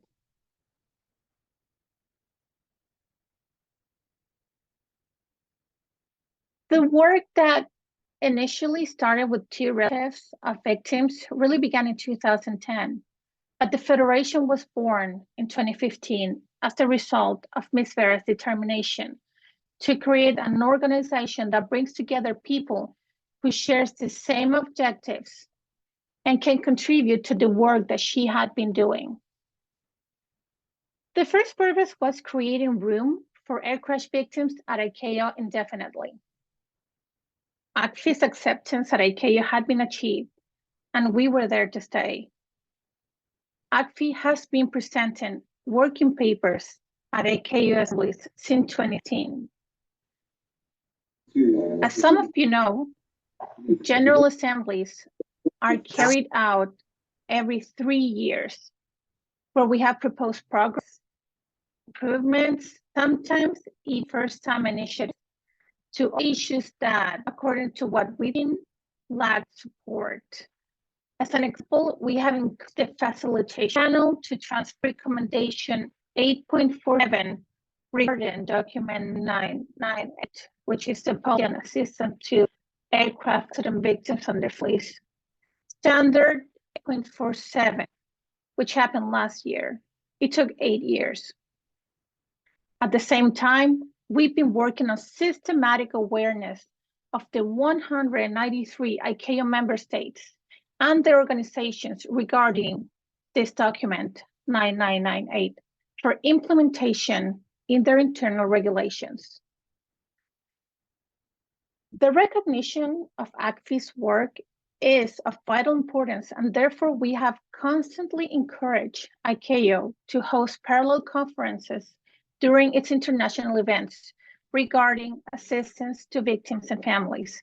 The work that initially started with 2 relatives of victims really began in 2010, but the Federation was born in 2015 as the result of Ms. Vera's determination to create an organization that brings together people who shares the same objectives and can contribute to the work that she had been doing. The first purpose was creating room for air crash victims at ICAO indefinitely. ACFI's acceptance at ICAO had been achieved, and we were there to stay. ACFI has been presenting working papers at ICAO assemblies since 2010. As some of you know, general assemblies are carried out every 3 years, where we have proposed progress, improvements, sometimes even first-time initiatives to issues that, according to what we've been, lack support. As an example, we have increased the facilitation channel to transfer recommendation 8.47 regarding document 998, which is the policy and assistance to aircraft accident victims and their fleets. Standard 8.47, which happened last year. It took 8 years. At the same time, we've been working on systematic awareness of the 193 ICAO member states and their organizations regarding this document 9998 for implementation in their internal regulations. The recognition of ACFI's work is of vital importance, and therefore we have constantly encouraged ICAO to host parallel conferences during its international events regarding assistance to victims and families,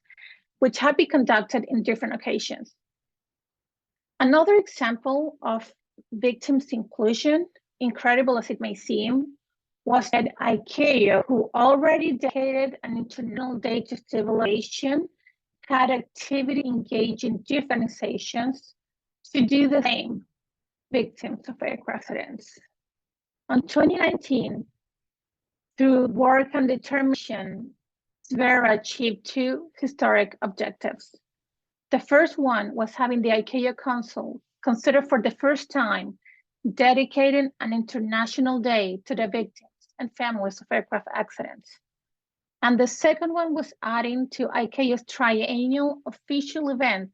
which have been conducted in different occasions. Another example of victims' inclusion, incredible as it may seem, was that ICAO, who already dedicated an International Day to Civil Aviation, had activity engaging different organizations to do the same, victims of aircraft accidents. In 2019, through work and determination, SVERA achieved 2 historic objectives. The first one was having the ICAO Council consider for the first time dedicating an International Day to the victims and families of aircraft accidents. And the second one was adding to ICAO's triennial official event,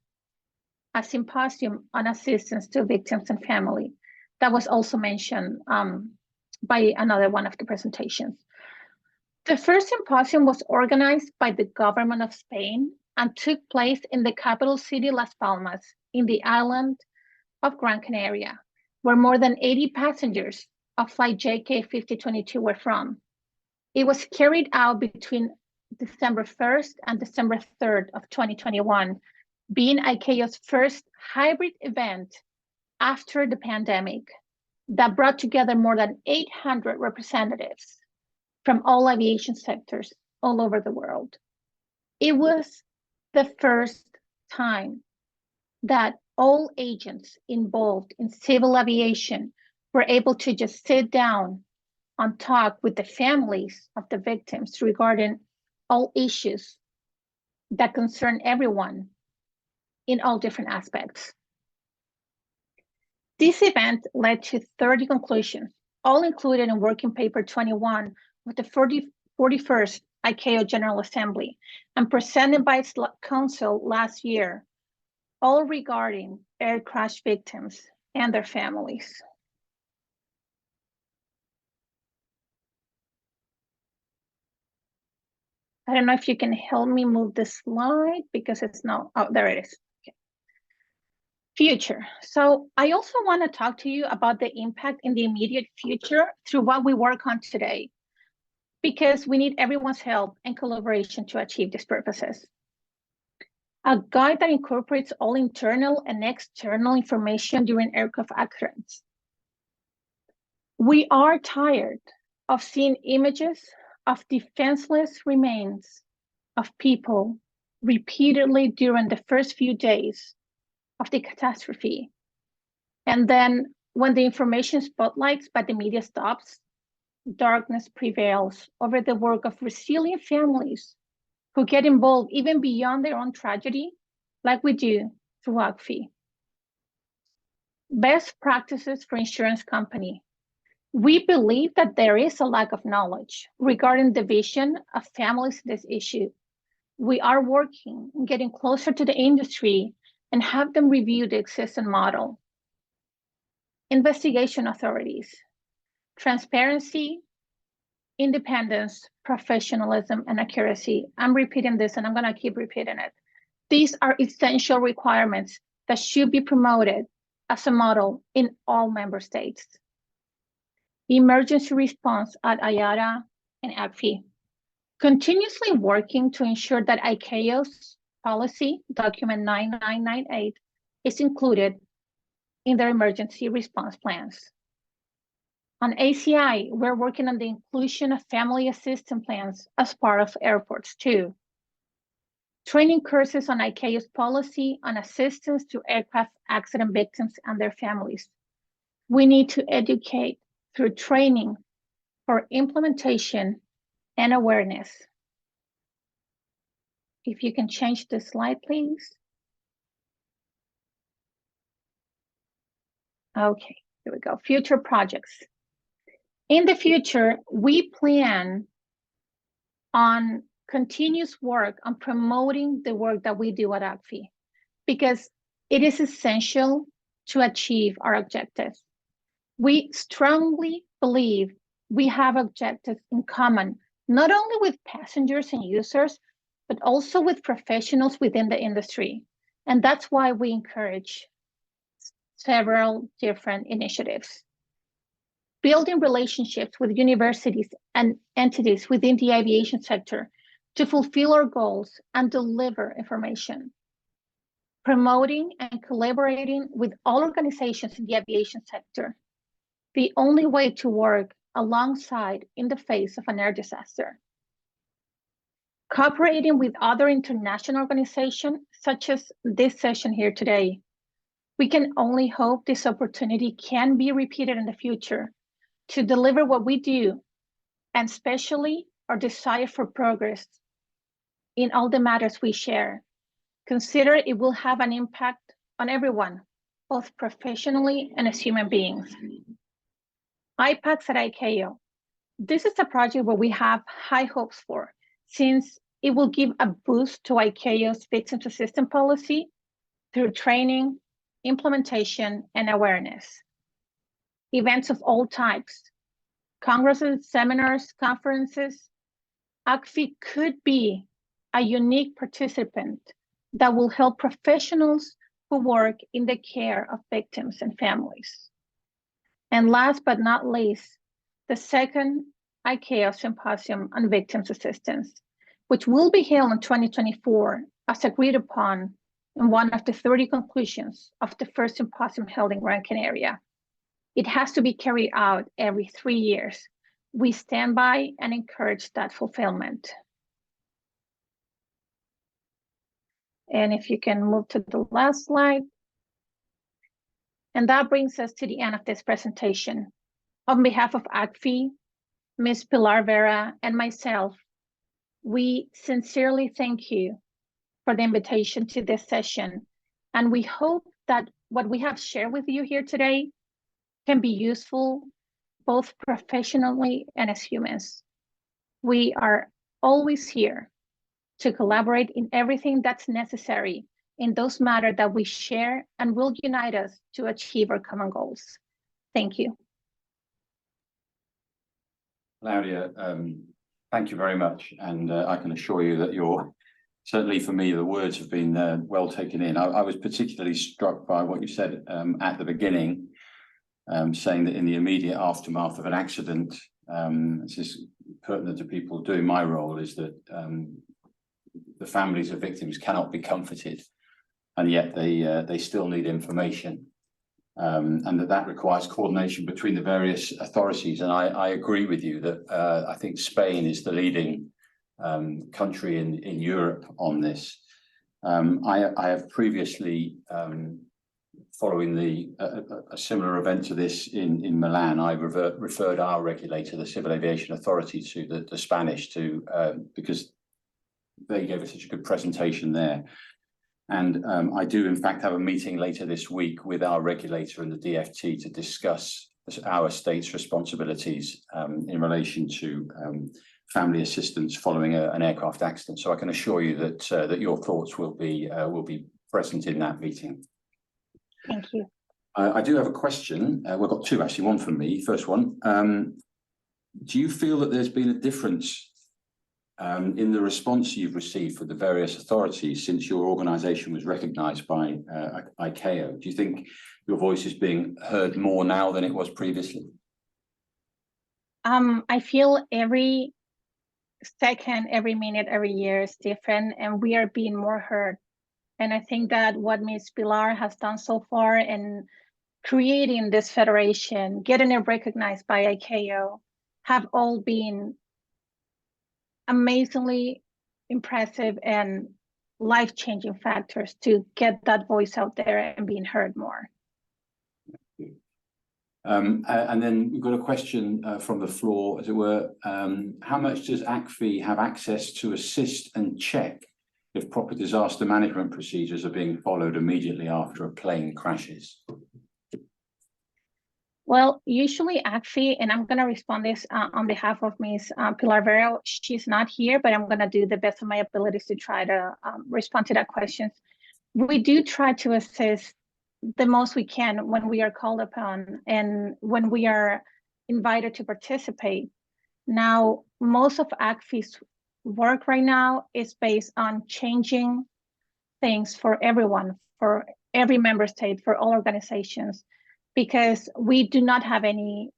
a symposium on assistance to victims and family. That was also mentioned by another one of the presentations. The first symposium was organized by the government of Spain and took place in the capital city, Las Palmas, in the island of Gran Canaria, where more than 80 passengers of flight JK 5022 were from. It was carried out between December 1st and December 3rd of 2021, being ICAO's first hybrid event after the pandemic that brought together more than 800 representatives from all aviation sectors all over the world. It was the first time that all agents involved in civil aviation were able to just sit down and talk with the families of the victims regarding all issues that concern everyone in all different aspects. This event led to 30 conclusions, all included in Working Paper 21 of the 41st ICAO General Assembly and presented by its council last year, all regarding air crash victims and their families. I don't know if you can help me move the slide because it's not, oh, there it is. Okay. Future. So I also want to talk to you about the impact in the immediate future through what we work on today, because we need everyone's help and collaboration to achieve these purposes. A guide that incorporates all internal and external information during aircraft accidents. We are tired of seeing images of defenseless remains of people repeatedly during the first few days of the catastrophe. And then when the information spotlights by the media stops, darkness prevails over the work of resilient families who get involved even beyond their own tragedy, like we do through ACFI. Best practices for insurance company. We believe that there is a lack of knowledge regarding the vision of families in this issue. We are working on getting closer to the industry and have them review the existing model. Investigation authorities, transparency, independence, professionalism, and accuracy. I'm repeating this and I'm going to keep repeating it. These are essential requirements that should be promoted as a model in all member states. Emergency response at IATA and ACFI. Continuously working to ensure that ICAO's policy, document 9998, is included in their emergency response plans. On ACI, we're working on the inclusion of family assistance plans as part of airports too. Training courses on ICAO's policy on assistance to aircraft accident victims and their families. We need to educate through training for implementation and awareness. If you can change the slide, please. Okay, here we go. Future projects. In the future, we plan on continuous work on promoting the work that we do at ACFI because it is essential to achieve our objectives. We strongly believe we have objectives in common, not only with passengers and users, but also with professionals within the industry. And that's why we encourage several different initiatives. Building relationships with universities and entities within the aviation sector to fulfill our goals and deliver information. Promoting and collaborating with all organizations in the aviation sector. The only way to work alongside in the face of an air disaster. Cooperating with other international organizations, such as this session here today. We can only hope this opportunity can be repeated in the future to deliver what we do, and especially our desire for progress in all the matters we share. Consider it will have an impact on everyone, both professionally and as human beings. IPACs at ICAO. This is a project where we have high hopes for, since it will give a boost to ICAO's victims assistance policy through training, implementation, and awareness. Events of all types, congresses, seminars, conferences. ACFI could be a unique participant that will help professionals who work in the care of victims and families. And last but not least, the second ICAO Symposium on Victims Assistance, which will be held in 2024 as agreed upon in one of the 30 conclusions of the first symposium held in Gran Canaria. It has to be carried out every 3 years. We stand by and encourage that fulfillment. And if you can move to the last slide. And that brings us to the end of this presentation. On behalf of ACFI, Ms. Pilar Vera, and myself, we sincerely thank you for the invitation to this session. And we hope that what we have shared with you here today can be useful both professionally and as humans. We are always here to collaborate in everything that's necessary in those matters that we share and will unite us to achieve our common goals. Thank you. Claudia, thank you very much. And I can assure you that certainly for me, the words have been well taken in. I was particularly struck by what you said at the beginning, saying that in the immediate aftermath of an accident, this is pertinent to people doing my role, is that the families of victims cannot be comforted, and yet they still need information, and that requires coordination between the various authorities. And I agree with you that I think Spain is the leading country in Europe on this. I have previously, following a similar event to this in Milan, I referred our regulator, the Civil Aviation Authority, to the Spanish because they gave us such a good presentation there. And I do in fact have a meeting later this week with our regulator and the DFT to discuss our state's responsibilities in relation to family assistance following an aircraft accident. So I can assure you that that your thoughts will be present in that meeting. Thank you. I do have a question. We've got two actually. One from me. First one. Do you feel that there's been a difference in the response you've received from the various authorities since your organisation was recognised by ICAO? Do you think your voice is being heard more now than it was previously? I feel every second, every minute, every year is different, and we are being more heard. And I think that what Ms. Pilar has done so far in creating this federation, getting it recognized by ICAO, have all been amazingly impressive and life-changing factors to get that voice out there and being heard more. And then we've got a question from the floor, as it were. How much does ACFI have access to assist and check if proper disaster management procedures are being followed immediately after a plane crashes? Well, usually ACFI, and I'm going to respond this on behalf of Ms. Pilar Vero. She's not here, but I'm going to do the best of my abilities to try to respond to that question. We do try to assist the most we can when we are called upon and when we are invited to participate. Now, most of ACFI's work right now is based on changing things for everyone, for every member state, for all organizations, because we do not have any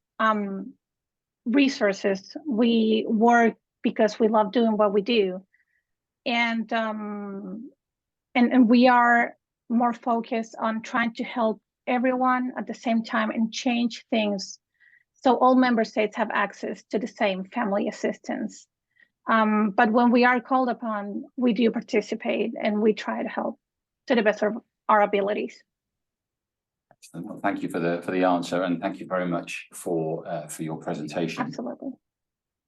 resources. We work because we love doing what we do. And we are more focused on trying to help everyone at the same time and change things so all member states have access to the same family assistance. But when we are called upon, we do participate and we try to help to the best of our abilities. Well, thank you for the answer, and thank you very much for your presentation. Absolutely.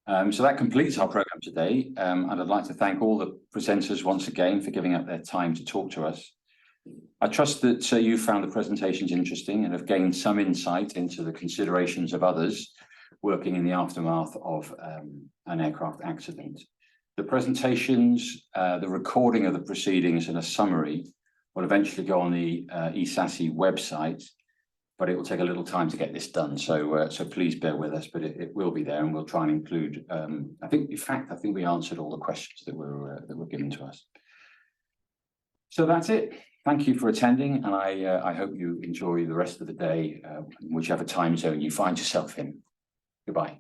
So that completes our program today, and I'd like to thank all the presenters once again for giving up their time to talk to us. I trust that you found the presentations interesting and have gained some insight into the considerations of others working in the aftermath of an aircraft accident. The presentations, the recording of the proceedings and a summary will eventually go on the ESASI website, but it will take a little time to get this done. So please bear with us, but it will be there, and we'll try and include. I think we answered all the questions that were given to us. So that's it. Thank you for attending, and I hope you enjoy the rest of the day, whichever time zone you find yourself in. Goodbye.